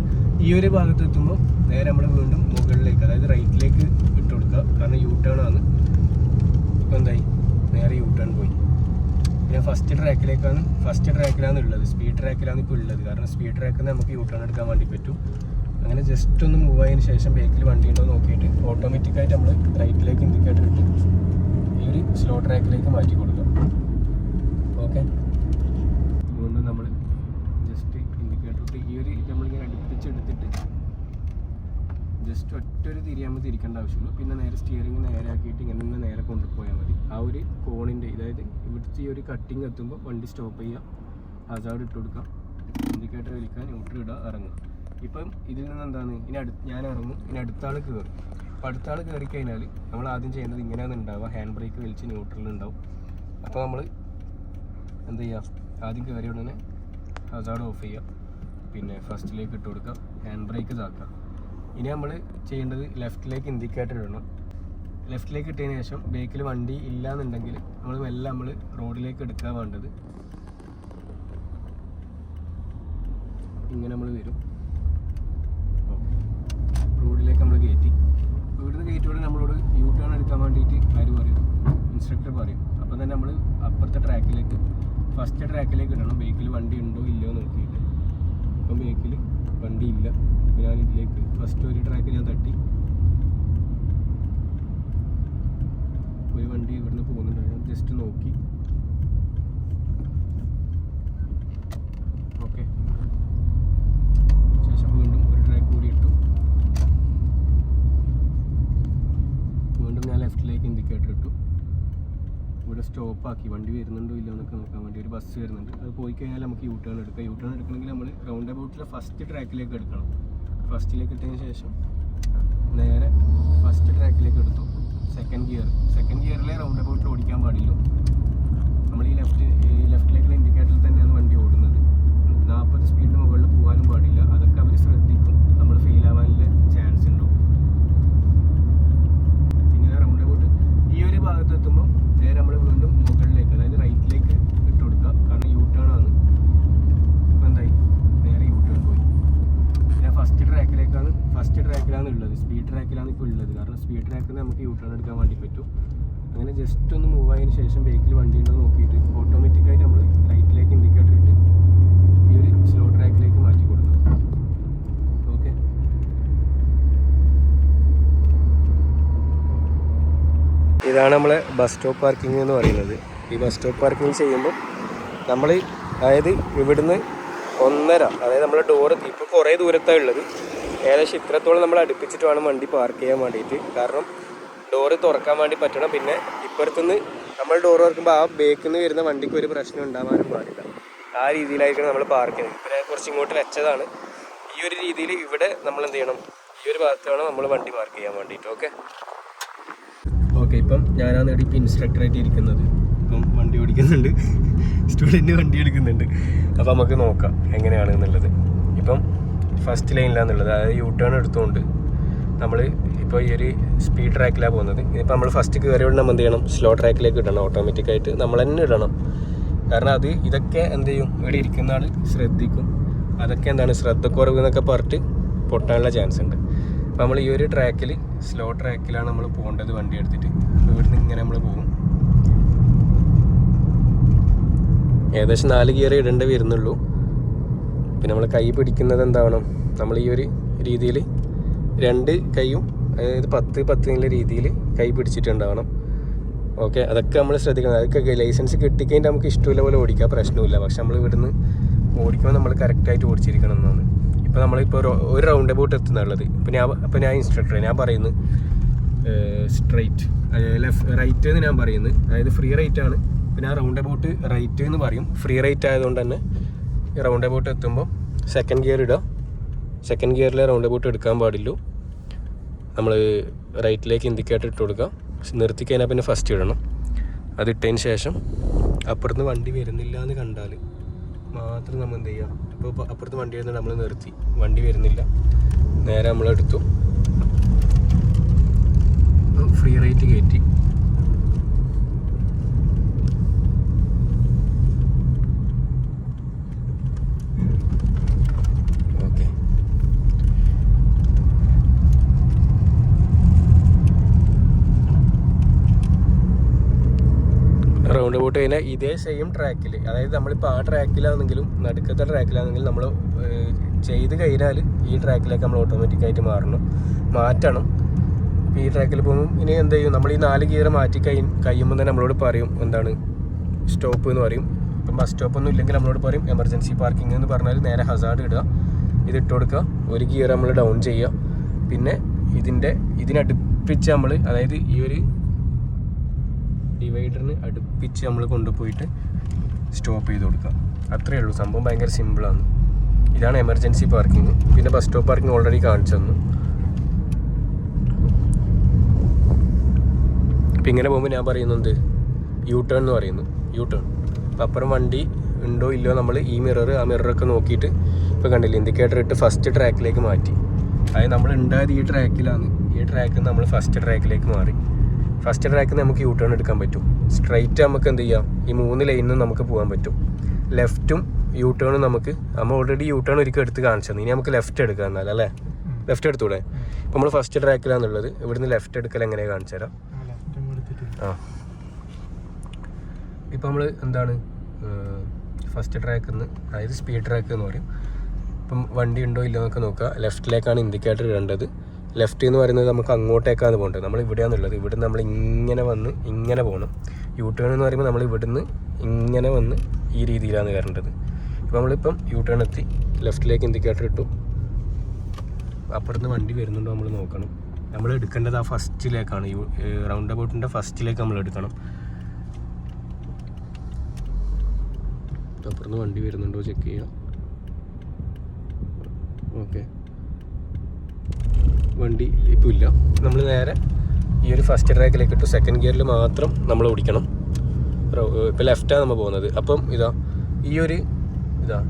ഈ ഒരു ഭാഗത്ത് എത്തുമ്പോൾ നേരെ നമ്മൾ വീണ്ടും മുകളിലേക്ക്, അതായത് റൈറ്റിലേക്ക് ഇട്ട് കൊടുക്കുക. കാരണം യൂ ടേൺ ആണ്. ഇപ്പോൾ എന്തായി, നേരെ യൂ ടേൺ പോയി. പിന്നെ ഫസ്റ്റ് ട്രാക്കിലാണ് ഉള്ളത്, സ്പീഡ് ട്രാക്കിലാണ് ഇപ്പോൾ ഉള്ളത്. കാരണം സ്പീഡ് ട്രാക്കിൽ നിന്ന് നമുക്ക് യൂട്ടേൺ എടുക്കാൻ വേണ്ടി പറ്റും. അങ്ങനെ ജസ്റ്റ് ഒന്ന് മൂവ് ആയതിനു ശേഷം ബേക്കിൽ വണ്ടി ഉണ്ടോ നോക്കിയിട്ട് ഓട്ടോമാറ്റിക്കായിട്ട് നമ്മൾ റൈറ്റിലേക്ക് ഇൻഡിക്കേറ്റർ ഇട്ട് ഈ ഒരു സ്ലോ ട്രാക്കിലേക്ക് മാറ്റി കൊടുക്കാം. ഓക്കെ, അതുകൊണ്ട് നമ്മൾ ജസ്റ്റ് ഇൻഡിക്കേറ്റർ ഇട്ട് ഈ ഒരു നമ്മളിങ്ങനെ അടുപ്പിച്ചെടുത്തിട്ട് ജസ്റ്റ് ഒറ്റൊരു തിരിയാകുമ്പോൾ തിരിക്കേണ്ട ആവശ്യമുള്ളൂ. പിന്നെ നേരെ സ്റ്റിയറിംഗ് നേരെ ആക്കിയിട്ട് ഇങ്ങനെ നേരെ കൊണ്ടുപോയാൽ മതി. ആ ഒരു കോണിൻ്റെ, അതായത് ഇവിടുത്തെ ഈ ഒരു കട്ടിങ് എത്തുമ്പോൾ വണ്ടി സ്റ്റോപ്പ് ചെയ്യുക, ഹസാർഡ് ഇട്ട് കൊടുക്കാം, ഇൻഡിക്കേറ്റർ വലിക്കാൻ, ന്യൂട്രൽ ഇടുക, ഇറങ്ങും. ഇപ്പം ഇതിൽ നിന്ന് എന്താണ്, ഞാൻ ഇറങ്ങും, ഇനി അടുത്ത ആൾ കയറും. അപ്പോൾ അടുത്ത ആൾ കയറി കഴിഞ്ഞാൽ നമ്മൾ ആദ്യം ചെയ്യുന്നത് ഇങ്ങനെയാണ് ഉണ്ടാവുക, ഹാൻഡ് ബ്രേക്ക് വലിച്ച് ന്യൂട്രൽ ഉണ്ടാവും. അപ്പോൾ നമ്മൾ എന്ത് ചെയ്യുക, ആദ്യം കയറിയ ഉടനെ ഹസാർഡ് ഓഫ് ചെയ്യുക, പിന്നെ ഫസ്റ്റിലേക്ക് ഇട്ട് കൊടുക്കുക, ഹാൻഡ് ബ്രേക്ക് ഇതാക്കുക. ഇനി നമ്മൾ ചെയ്യേണ്ടത് ലെഫ്റ്റിലേക്ക് ഇൻഡിക്കേറ്റർ ഇടണം. ലെഫ്റ്റിലേക്ക് ഇട്ടതിന് ശേഷം ബേക്കിൽ വണ്ടി ഇല്ല എന്നുണ്ടെങ്കിൽ നമ്മൾ റോഡിലേക്ക് എടുക്കാൻ വേണ്ടത് ഇങ്ങനെ നമ്മൾ വരും, റോഡിലേക്ക് നമ്മൾ കയറ്റി. ഇവിടുന്ന് കയറ്റിയോടെ നമ്മളോട് യൂ ടേൺ എടുക്കാൻ വേണ്ടിയിട്ട് ആര് പറയും, ഇൻസ്ട്രക്ടർ പറയും. അപ്പോൾ തന്നെ നമ്മൾ അപ്പുറത്തെ ട്രാക്കിലേക്ക്, ഫസ്റ്റ് ട്രാക്കിലേക്ക് ഇടണം. ബേക്കിൽ വണ്ടി ഉണ്ടോ ഇല്ലയോ നോക്കിയിട്ട്. അപ്പം ബേക്കിൽ വണ്ടി ഇല്ല. അപ്പോൾ ഞാൻ ഇതിലേക്ക് ഫസ്റ്റ് ഒരു ട്രാക്ക് ഞാൻ തട്ടി, ഒരു വണ്ടി ഇവിടുന്ന് പോകുന്നുണ്ട്, ഞാൻ ജസ്റ്റ് നോക്കി. ഓക്കെ, ശേഷം വീണ്ടും ഒരു ട്രാക്ക് കൂടി ഇട്ടു. വീണ്ടും ഞാൻ ലെഫ്റ്റിലേക്ക് ഇൻഡിക്കേറ്റർ ഇട്ടു. ഇവിടെ സ്റ്റോപ്പാക്കി, വണ്ടി വരുന്നുണ്ടോ ഇല്ലയോ എന്നൊക്കെ നോക്കാൻ വേണ്ടി. ഒരു ബസ് വരുന്നുണ്ട്, അത് പോയി കഴിഞ്ഞാൽ നമുക്ക് യൂ ടേൺ എടുക്കാം. യൂ ടേൺ എടുക്കണമെങ്കിൽ നമ്മൾ റൗണ്ട് അബൌട്ടിലെ ഫസ്റ്റ് ട്രാക്കിലേക്ക് എടുക്കണം. ഫസ്റ്റിലേക്ക് ഇട്ടതിന് ശേഷം നേരെ ഫസ്റ്റ് ട്രാക്കിലേക്ക് എടുത്തു. സെക്കൻഡ് ഗിയറിലെ റൗണ്ട് അബൌട്ടിൽ ഓടിക്കാൻ പാടില്ല. നമ്മൾ ഈ ലെഫ്റ്റിലേക്കുള്ള ഇൻഡിക്കേറ്ററിൽ തന്നെയാണ് വണ്ടി ഓടുന്നത്. 40 സ്പീഡിന് മുകളിൽ പോകാനും പാടില്ല. അതൊക്കെ അവർ ശ്രദ്ധിക്കും, നമ്മൾ ഫെയിൽ ആവാനുള്ള ചാൻസ് ഉണ്ടാവും. ഇങ്ങനെ റൗണ്ട് അബൌട്ട് ഈ ഒരു ഭാഗത്ത് എത്തുമ്പോൾ നേരെ നമ്മൾ വീണ്ടും മുകളിലേക്ക്, അതായത് റൈറ്റിലേക്ക് ഇട്ട് കൊടുക്കുക. കാരണം യൂ ടേൺ ആണ്. ഇപ്പോൾ എന്തായി, നേരെ യൂ ടേൺ പോയി. പിന്നെ ഫസ്റ്റ് ട്രാക്കിലാണ് ഉള്ളത്, സ്പീഡ് ട്രാക്കിലാണ് ഇപ്പോൾ ഉള്ളത്. കാരണം സ്പീഡ് ട്രാക്കിൽ നമുക്ക് യൂ ടേൺ എടുക്കാൻ വേണ്ടി പറ്റും. അങ്ങനെ ജസ്റ്റ് ഒന്ന് മൂവ് ആയതിനു ശേഷം ബേക്കിൽ വണ്ടി ഉണ്ടോ നോക്കിയിട്ട് ഓട്ടോമാറ്റിക്കായിട്ട് നമ്മൾ റൈറ്റിലേക്ക് ഇൻഡിക്കേറ്റർ ഇട്ട് ഈ ഒരു സ്ലോ ട്രാക്കിലേക്ക് മാറ്റി കൊടുക്കും. ഓക്കെ, ഇതാണ് നമ്മളെ ബസ് സ്റ്റോപ്പ് പാർക്കിംഗ് എന്ന് പറയുന്നത്. ഈ ബസ് സ്റ്റോപ്പ് പാർക്കിംഗ് ചെയ്യുമ്പോൾ നമ്മൾ, അതായത് ഇവിടുന്ന് 1.5, അതായത് നമ്മൾ ഡോറ് ഇപ്പോൾ കുറേ ദൂരത്താണ് ഉള്ളത്. ഏകദേശം ഇത്രത്തോളം നമ്മൾ അടുപ്പിച്ചിട്ട് വേണം വണ്ടി പാർക്ക് ചെയ്യാൻ വേണ്ടിയിട്ട്. കാരണം ഡോറ് തുറക്കാൻ വേണ്ടി പറ്റണം. പിന്നെ ഇപ്പുറത്തുനിന്ന് നമ്മൾ ഡോറ് തുറക്കുമ്പോൾ ആ ബേക്കിൽ നിന്ന് വരുന്ന വണ്ടിക്ക് ഒരു പ്രശ്നം ഉണ്ടാവാനും പാടില്ല. ആ രീതിയിലായിരിക്കണം നമ്മൾ പാർക്ക് ചെയ്യുന്നത്. പിന്നെ കുറച്ച് ഇങ്ങോട്ട് വെച്ചതാണ്. ഈ ഒരു രീതിയിൽ ഇവിടെ നമ്മൾ എന്ത് ചെയ്യണം, ഈ ഒരു ഭാഗത്ത് വേണം നമ്മൾ വണ്ടി പാർക്ക് ചെയ്യാൻ വേണ്ടിയിട്ട്. ഓക്കെ, ഇപ്പം ഞാനാണ് ഇവിടെ ഇപ്പോൾ ഇൻസ്ട്രക്ടറായിട്ട് ഇരിക്കുന്നത്. ഇപ്പം വണ്ടി ഓടിക്കുന്നുണ്ട്, സ്റ്റുഡൻറ്റ് വണ്ടി എടുക്കുന്നുണ്ട്. അപ്പോൾ നമുക്ക് നോക്കാം എങ്ങനെയാണ് എന്നുള്ളത്. ഇപ്പം ഫസ്റ്റ് ലൈനിലാണെന്നുള്ളത്, അതായത് യൂ ടേൺ എടുത്തുകൊണ്ട് നമ്മൾ ഇപ്പോൾ ഈ ഒരു സ്പീഡ് ട്രാക്കിലാണ് പോകുന്നത്. ഇതിപ്പോൾ നമ്മൾ ഫസ്റ്റ് കയറിയോണ്ട് നമ്മൾ എന്ത് ചെയ്യണം, സ്ലോ ട്രാക്കിലേക്ക് ഇടണം. ഓട്ടോമാറ്റിക്കായിട്ട് നമ്മൾ തന്നെ ഇടണം. കാരണം ഇതൊക്കെ എന്ത് ചെയ്യും, ഇവിടെ ഇരിക്കുന്ന ആൾ ശ്രദ്ധിക്കും. അതൊക്കെ എന്താണ്, ശ്രദ്ധക്കുറവ് എന്നൊക്കെ പറഞ്ഞിട്ട് പൊട്ടാനുള്ള ചാൻസ് ഉണ്ട്. അപ്പോൾ നമ്മൾ ഈ ഒരു ട്രാക്കിൽ, സ്ലോ ട്രാക്കിലാണ് നമ്മൾ പോകേണ്ടത് വണ്ടി എടുത്തിട്ട്. ഇവിടുന്ന് ഇങ്ങനെ നമ്മൾ പോകും. ഏകദേശം 4 ഗിയർ ഇടേണ്ടി വരുന്നുള്ളൂ. പിന്നെ നമ്മൾ കൈ പിടിക്കുന്നത് എന്താവണം, നമ്മൾ ഈ ഒരു രീതിയിൽ 2 കൈയും, അതായത് 10 എന്നുള്ള രീതിയിൽ കൈ പിടിച്ചിട്ടുണ്ടാവണം. ഓക്കെ, അതൊക്കെ നമ്മൾ ശ്രദ്ധിക്കണം. അതൊക്കെ ലൈസൻസ് കിട്ടിക്കഴിഞ്ഞാൽ നമുക്ക് ഇഷ്ടമില്ല പോലെ ഓടിക്കാം, പ്രശ്നമില്ല. പക്ഷെ നമ്മൾ ഇവിടുന്ന് ഓടിക്കുമ്പോൾ നമ്മൾ കറക്റ്റായിട്ട് ഓടിച്ചിരിക്കണം എന്നാണ്. ഇപ്പോൾ നമ്മളിപ്പോൾ ഒരു റൗണ്ട് അബൌട്ട് എത്തുന്നുള്ളത്. ഇപ്പോൾ ഞാൻ ഇൻസ്ട്രക്ടർ, ഞാൻ പറയുന്നത് സ്ട്രൈറ്റ്, റൈറ്റ് എന്ന് ഞാൻ പറയുന്നത്, അതായത് ഫ്രീ റൈറ്റ് ആണ്. പിന്നെ ആ റൗണ്ട് അബൌട്ട് റൈറ്റ് എന്ന് പറയും. ഫ്രീ റൈറ്റ് ആയതുകൊണ്ട് തന്നെ റൗണ്ട് അബൌട്ട് എത്തുമ്പോൾ സെക്കൻഡ് ഗിയർ ഇടുക. സെക്കൻഡ് ഗിയറിലെ റൗണ്ട് അബൌട്ട് എടുക്കാൻ പാടില്ലൂ. നമ്മൾ റൈറ്റിലേക്ക് ഇൻഡിക്കേറ്റർ ഇട്ട് കൊടുക്കുക. നിർത്തി കഴിഞ്ഞാൽ പിന്നെ ഫസ്റ്റ് ഇടണം. അതിട്ടതിന് ശേഷം അപ്പുറത്ത് വണ്ടി വരുന്നില്ല എന്ന് കണ്ടാൽ മാത്രം നമ്മൾ എന്ത് ചെയ്യുക, ഇപ്പോൾ അപ്പുറത്ത് വണ്ടി വരുന്നുണ്ട്, നമ്മൾ നിർത്തി, വണ്ടി വരുന്നില്ല, നേരെ നമ്മളെടുത്തു, ഫ്രീ റൈറ്റ് കയറ്റി. റൗണ്ട് അബൌട്ട് കഴിഞ്ഞാൽ ഇതേ സെയിം ട്രാക്കിൽ, അതായത് നമ്മളിപ്പോൾ ആ ട്രാക്കിലാണെങ്കിലും നടുക്കത്തെ ട്രാക്കിലാണെങ്കിലും നമ്മൾ ചെയ്ത് കഴിഞ്ഞാൽ ഈ ട്രാക്കിലേക്ക് നമ്മൾ ഓട്ടോമാറ്റിക്കായിട്ട് മാറ്റണം. ഇപ്പോൾ ഈ ട്രാക്കിൽ പോകുമ്പോൾ ഇനി എന്ത് ചെയ്യും, നമ്മൾ ഈ 4 ഗിയർ മാറ്റി കഴിയുമ്പോൾ തന്നെ നമ്മളോട് പറയും എന്താണ് സ്റ്റോപ്പ് എന്ന് പറയും. ഇപ്പം ബസ് സ്റ്റോപ്പൊന്നും ഇല്ലെങ്കിൽ നമ്മളോട് പറയും എമർജൻസി പാർക്കിംഗ് എന്ന് പറഞ്ഞാൽ നേരെ ഹസാർഡ് ഇടുക, ഇതിട്ട് കൊടുക്കുക, 1 ഗിയർ നമ്മൾ ഡൗൺ ചെയ്യുക, പിന്നെ ഇതിനടുപ്പിച്ച് നമ്മൾ, അതായത് ഈ ഒരു ഡിവൈഡറിന് അടുപ്പിച്ച് നമ്മൾ കൊണ്ടുപോയിട്ട് സ്റ്റോപ്പ് ചെയ്ത് കൊടുക്കുക. അത്രയേ ഉള്ളൂ, സംഭവം ഭയങ്കര സിമ്പിളാണ്. ഇതാണ് എമർജൻസി പാർക്കിംഗ്. പിന്നെ ബസ് സ്റ്റോപ്പ് പാർക്കിംഗ് ഓൾറെഡി കാണിച്ചു തന്നു. ഇപ്പം ഇങ്ങനെ പോകുമ്പോൾ ഞാൻ പറയുന്നുണ്ട് യു ടേൺ എന്ന് പറയുന്നു. യു ടേൺ അപ്പം അപ്പുറം വണ്ടി ഉണ്ടോ ഇല്ലയോ നമ്മൾ ഈ ആ മിററൊക്കെ നോക്കിയിട്ട് ഇപ്പോൾ കണ്ടില്ല ഇൻഡിക്കേറ്റർ ഇട്ട് ഫസ്റ്റ് ട്രാക്കിലേക്ക് മാറ്റി. അതായത് നമ്മൾ ഉണ്ടായത് ഈ ട്രാക്കിലാണ്, ഈ ട്രാക്കിൽ നിന്ന് നമ്മൾ ഫസ്റ്റ് ട്രാക്കിലേക്ക് മാറി. ഫസ്റ്റ് ട്രാക്കിൽ നിന്ന് നമുക്ക് യു ടേൺ എടുക്കാൻ പറ്റും. സ്ട്രൈറ്റ് നമുക്ക് എന്ത് ചെയ്യാം, ഈ 3 ലൈനിൽ നമുക്ക് പോകാൻ പറ്റും. ലെഫ്റ്റും യു ടേണും നമ്മൾ ഓൾറെഡി യു ടേൺ ഒരിക്കൽ എടുത്ത് കാണിച്ചത്, ഇനി നമുക്ക് ലെഫ്റ്റ് എടുക്കാം എന്നാൽ അല്ലേ, ലെഫ്റ്റ് എടുത്തൂടെ. ഇപ്പം നമ്മൾ ഫസ്റ്റ് ട്രാക്കിലാണെന്നുള്ളത്, ഇവിടുന്ന് ലെഫ്റ്റ് എടുക്കൽ എങ്ങനെയാണ് കാണിച്ചു തരാം. ആ ഇപ്പം നമ്മൾ എന്താണ് ഫസ്റ്റ് ട്രാക്കിൽ നിന്ന്, അതായത് സ്പീഡ് ട്രാക്ക് എന്ന് പറയും. ഇപ്പം വണ്ടി ഉണ്ടോ ഇല്ലയോ എന്നൊക്കെ നോക്കുക. ലെഫ്റ്റിലേക്കാണ് ഇൻഡിക്കേറ്റർ ഇടേണ്ടത്. ലെഫ്റ്റ് എന്ന് പറയുന്നത് നമുക്ക് അങ്ങോട്ടേക്കാണ് പോകേണ്ടത്. നമ്മൾ ഇവിടെയാണുള്ളത്, ഇവിടുന്ന് നമ്മൾ ഇങ്ങനെ വന്ന് ഇങ്ങനെ പോകണം. യു ടേൺ എന്ന് പറയുമ്പോൾ നമ്മൾ ഇവിടുന്ന് ഇങ്ങനെ വന്ന് ഈ രീതിയിലാണ് കയറേണ്ടത്. ഇപ്പം നമ്മളിപ്പം യു ടേൺ എത്തി, ലെഫ്റ്റിലേക്ക് ഇൻഡിക്കേറ്റർ ഇട്ടു, അപ്പുറത്ത് വണ്ടി വരുന്നുണ്ടോ നമ്മൾ നോക്കണം. നമ്മൾ എടുക്കേണ്ടത് ആ ഫസ്റ്റിലേക്കാണ്, റൗണ്ട് അബൌട്ടിൻ്റെ ഫസ്റ്റിലേക്ക് നമ്മൾ എടുക്കണം. അപ്പുറത്ത് വണ്ടി വരുന്നുണ്ടോ ചെക്ക് ചെയ്യുക. ഓക്കെ, വണ്ടി ഇപ്പോൾ ഇല്ല. നമ്മൾ നേരെ ഈ ഒരു ഫസ്റ്റ് ട്രാക്കിലേക്ക് ഇട്ടു. സെക്കൻഡ് ഗിയറിൽ മാത്രം നമ്മൾ ഓടിക്കണം. ഇപ്പോൾ ലെഫ്റ്റാണ് നമ്മൾ പോകുന്നത്. അപ്പം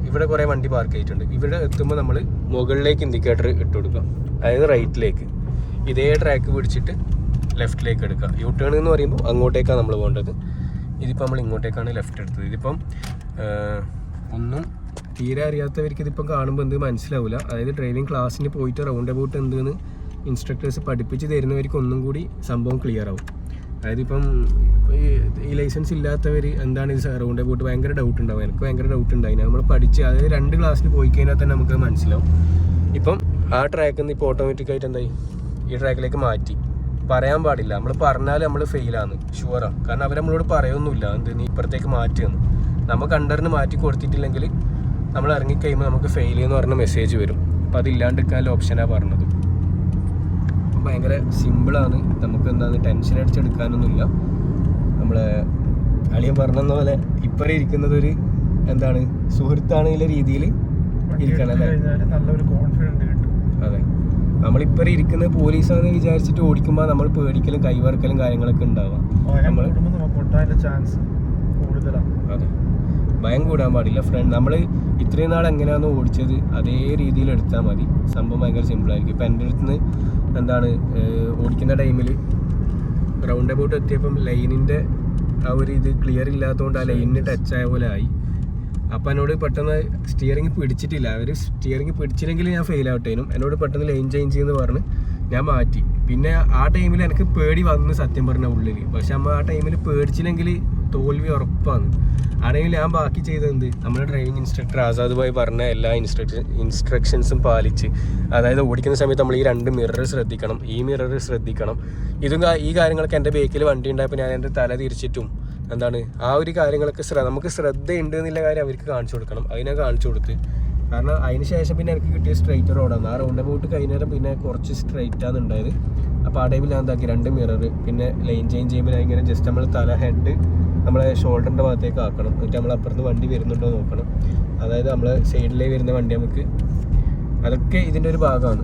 ഇവിടെ കുറേ വണ്ടി പാർക്ക് ചെയ്തിട്ടുണ്ട്. ഇവിടെ എത്തുമ്പോൾ നമ്മൾ മുകളിലേക്ക് ഇൻഡിക്കേറ്റർ ഇട്ട് കൊടുക്കുക, അതായത് റൈറ്റിലേക്ക്. ഇതേ ട്രാക്ക് പിടിച്ചിട്ട് ലെഫ്റ്റിലേക്ക് എടുക്കുക. യു ടേൺ എന്ന് പറയുമ്പോൾ അങ്ങോട്ടേക്കാണ് നമ്മൾ പോകേണ്ടത്. ഇതിപ്പോൾ നമ്മൾ ഇങ്ങോട്ടേക്കാണ് ലെഫ്റ്റ് എടുത്തത്. ഇതിപ്പം ഒന്നും തീരെ അറിയാത്തവർക്ക് ഇതിപ്പം കാണുമ്പോൾ എന്ത് മനസ്സിലാവില്ല. അതായത് ഡ്രൈവിംഗ് ക്ലാസ്സിന് പോയിട്ട് റൗണ്ട് അബൌട്ട് എന്തെന്ന് ഇൻസ്ട്രക്ടേഴ്സ് പഠിപ്പിച്ച് തരുന്നവർക്ക് ഒന്നും കൂടി സംഭവം ക്ലിയർ ആവും. അതായത് ഇപ്പം ഈ ലൈസൻസ് ഇല്ലാത്തവർ എന്താണ് ഇത് റൗണ്ട് അബൌട്ട് ഭയങ്കര ഡൗട്ട് ഉണ്ടാവും. എനിക്ക് ഭയങ്കര ഡൗട്ട് ഉണ്ടായിന്. നമ്മൾ പഠിച്ച് അതായത് 2 ക്ലാസ്സിന് പോയി കഴിഞ്ഞാൽ തന്നെ നമുക്ക് മനസ്സിലാവും. ഇപ്പം ആ ട്രാക്കിൽ നിന്ന് ഇപ്പോൾ ഓട്ടോമാറ്റിക്കായിട്ട് എന്തായി ഈ ട്രാക്കിലേക്ക് മാറ്റി. പറയാൻ പാടില്ല, നമ്മൾ പറഞ്ഞാൽ നമ്മൾ ഫെയിലാണ്, ഷുവറാണ്. കാരണം അവർ നമ്മളോട് പറയൊന്നുമില്ല എന്ത് നീ ഇപ്പുറത്തേക്ക് മാറ്റിയെന്ന്. നമുക്ക് അണ്ടറിന് മാറ്റി കൊടുത്തിട്ടില്ലെങ്കിൽ നമ്മൾ ഇറങ്ങിക്കഴിയുമ്പോൾ നമുക്ക് ഫെയിൽ എന്ന് പറഞ്ഞ മെസ്സേജ് വരും. അപ്പോൾ അതില്ലാണ്ടിരിക്കാനുള്ള ഓപ്ഷനാണ് പറഞ്ഞത്. അപ്പം ഭയങ്കര സിമ്പിളാണ്. നമുക്ക് എന്താണ് ടെൻഷൻ അടിച്ചെടുക്കാനൊന്നുമില്ല. നമ്മളെ അളിയൻ പറഞ്ഞ പോലെ ഇപ്പറേ ഇരിക്കുന്നത് ഒരു എന്താണ് സുഹൃത്താണെന്നുള്ള രീതിയിൽ ഇരിക്കണം അല്ലേ. നല്ലൊരു കോൺഫിഡൻസ് കിട്ടും. അതെ, നമ്മളിപ്പറേ ഇരിക്കുന്നത് പോലീസാണെന്ന് വിചാരിച്ചിട്ട് ഓടിക്കുമ്പോൾ നമ്മൾ പേടിക്കലും കൈവറക്കലും കാര്യങ്ങളൊക്കെ ഉണ്ടാവാം. നമ്മൾ ചാൻസ് കൂടുതലാണ്. അതെ, ഭയം കൂടാൻ പാടില്ല. നമ്മൾ ഇത്രയും നാൾ എങ്ങനെയാണോ ഓടിച്ചത് അതേ രീതിയിൽ എടുത്താൽ മതി. സംഭവം ഭയങ്കര സിമ്പിളായിരിക്കും. ഇപ്പം എൻ്റെ അടുത്ത് നിന്ന് എന്താണ് ഓടിക്കുന്ന ടൈമിൽ റൗണ്ട് അബൌട്ട് എത്തിയപ്പം ലൈനിൻ്റെ ആ ഒരു ഇത് ക്ലിയർ ഇല്ലാത്തതുകൊണ്ട് ആ ലൈനിന് ടച്ച് ആയ പോലെ ആയി. അപ്പം എന്നോട് പെട്ടെന്ന് സ്റ്റിയറിംഗ് പിടിച്ചിട്ടില്ല. അവർ സ്റ്റിയറിംഗ് പിടിച്ചില്ലെങ്കിൽ ഞാൻ ഫെയിൽ ആവട്ടേനും. എന്നോട് പെട്ടെന്ന് ലൈൻ ചേഞ്ച് ചെയ്യുമെന്ന് പറഞ്ഞ് ഞാൻ മാറ്റി. പിന്നെ ആ ടൈമിൽ എനിക്ക് പേടി വന്ന് സത്യം പറഞ്ഞ ഉള്ളിൽ. പക്ഷെ നമ്മൾ ആ ടൈമിൽ പേടിച്ചില്ലെങ്കിൽ തോൽവി ഉറപ്പാണ്. ആണെങ്കിൽ ഞാൻ ബാക്കി ചെയ്തത് നമ്മുടെ ഡ്രൈവിംഗ് ഇൻസ്ട്രക്ടർ ആസാദ് ഭായി പറഞ്ഞ എല്ലാ ഇൻസ്ട്രക്ഷൻസും പാലിച്ച്, അതായത് ഓടിക്കുന്ന സമയത്ത് നമ്മൾ ഈ 2 മിറർ ശ്രദ്ധിക്കണം, ഈ മിറർ ശ്രദ്ധിക്കണം. ഈ കാര്യങ്ങളൊക്കെ എൻ്റെ ബേക്കിൽ വണ്ടി ഉണ്ടായപ്പോൾ ഞാൻ എൻ്റെ തല തിരിച്ചിട്ടും എന്താണ് ആ ഒരു കാര്യങ്ങളൊക്കെ നമുക്ക് ശ്രദ്ധയുണ്ട് എന്നുള്ള കാര്യം അവർക്ക് കാണിച്ചു കൊടുക്കണം. അതിനെ കാണിച്ചു കൊടുത്ത്, കാരണം അതിന് ശേഷം പിന്നെ എനിക്ക് കിട്ടിയ സ്ട്രൈറ്റ് റോഡാണ്. ആ റൗണ്ട് അബൌട്ട് കഴിഞ്ഞേരം പിന്നെ കുറച്ച് സ്ട്രൈറ്റാണ് ഉണ്ടായത്. അപ്പോൾ ആ ടൈമിൽ ഞാൻ എന്താക്കി 2 മിറർ, പിന്നെ ലൈൻ ചേഞ്ച് ചെയ്യുമ്പോൾ ഇങ്ങനെ ജസ്റ്റ് നമ്മൾ ഹെഡ് നമ്മളെ ഷോൾഡറിൻ്റെ ഭാഗത്തേക്ക് ആക്കണം. എന്നിട്ട് നമ്മൾ അപ്പുറത്ത് വണ്ടി വരുന്നുണ്ടോ നോക്കണം. അതായത് നമ്മളെ സൈഡിലേക്ക് വരുന്ന വണ്ടി നമുക്ക് അതൊക്കെ ഇതിൻ്റെ ഒരു ഭാഗമാണ്.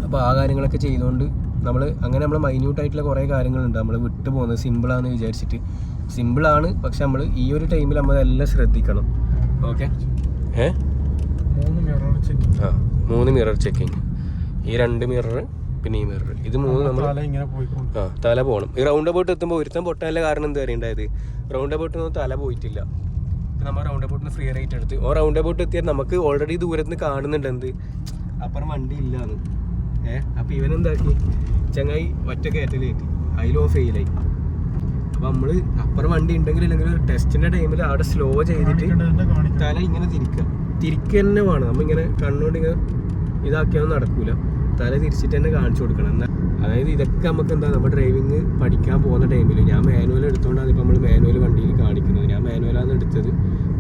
അപ്പോൾ ആ കാര്യങ്ങളൊക്കെ ചെയ്തുകൊണ്ട് നമ്മൾ മൈന്യൂട്ടായിട്ടുള്ള കുറേ കാര്യങ്ങളുണ്ട് നമ്മൾ വിട്ടു പോകുന്നത്. സിമ്പിളാണെന്ന് വിചാരിച്ചിട്ട് സിമ്പിളാണ്, പക്ഷെ നമ്മൾ ഈ ഒരു ടൈമിൽ നമ്മളെല്ലാം ശ്രദ്ധിക്കണം. ഓക്കെ, 3 മിറർ ചെക്കിങ്, ഈ 2 മിറർ പിന്നെ ഈ മിറർ, ഇത് 3 നമ്മൾ തല പോകണം. ഈ റൗണ്ട് അബൌട്ട് എത്തുമ്പോൾ ഒരുത്തം പൊട്ടാനുള്ള കാരണം എന്താ അറിയേണ്ടത്, റൗണ്ട് അബൌട്ടൊന്നും തല പോയിട്ടില്ല. നമ്മൾ റൗണ്ട് അബൌട്ടിന് ഫ്രീ റൈറ്റ് എടുത്ത് റൗണ്ട് അബൌട്ട് എത്തിയാൽ നമുക്ക് ഓൾറെഡി ദൂരത്ത് നിന്ന് കാണുന്നുണ്ട് എന്ത് അപ്പുറം വണ്ടി ഇല്ലാന്ന്. അപ്പോൾ ഇവനെന്താക്കി ചങ്ങായി ഒറ്റ കയറ്റലേറ്റി, അതിലോ ഫെയിലായി. അപ്പോൾ നമ്മൾ അപ്പുറം വണ്ടി ഉണ്ടെങ്കിൽ ഇല്ലെങ്കിൽ ടെസ്റ്റിൻ്റെ ടൈമിൽ അവിടെ സ്ലോ ചെയ്തിട്ട് തല ഇങ്ങനെ തിരിക്കുക തന്നെ വേണം. നമ്മളിങ്ങനെ കണ്ണുകൊണ്ട് ഇങ്ങനെ ഇതാക്കിയാൽ നടക്കൂല, തല തിരിച്ചിട്ട് തന്നെ കാണിച്ചു കൊടുക്കണം. എന്നാൽ അതായത് ഇതൊക്കെ നമുക്ക് എന്താ നമ്മൾ ഡ്രൈവിങ് പഠിക്കാൻ പോകുന്ന ടൈമിൽ ഞാൻ മാനുവൽ എടുത്തുകൊണ്ടാണ് ഇപ്പോൾ നമ്മൾ മാനുവൽ വണ്ടിയിൽ കാണിക്കുന്നത്. ഞാൻ മാനുവലാണ് എടുത്തത്,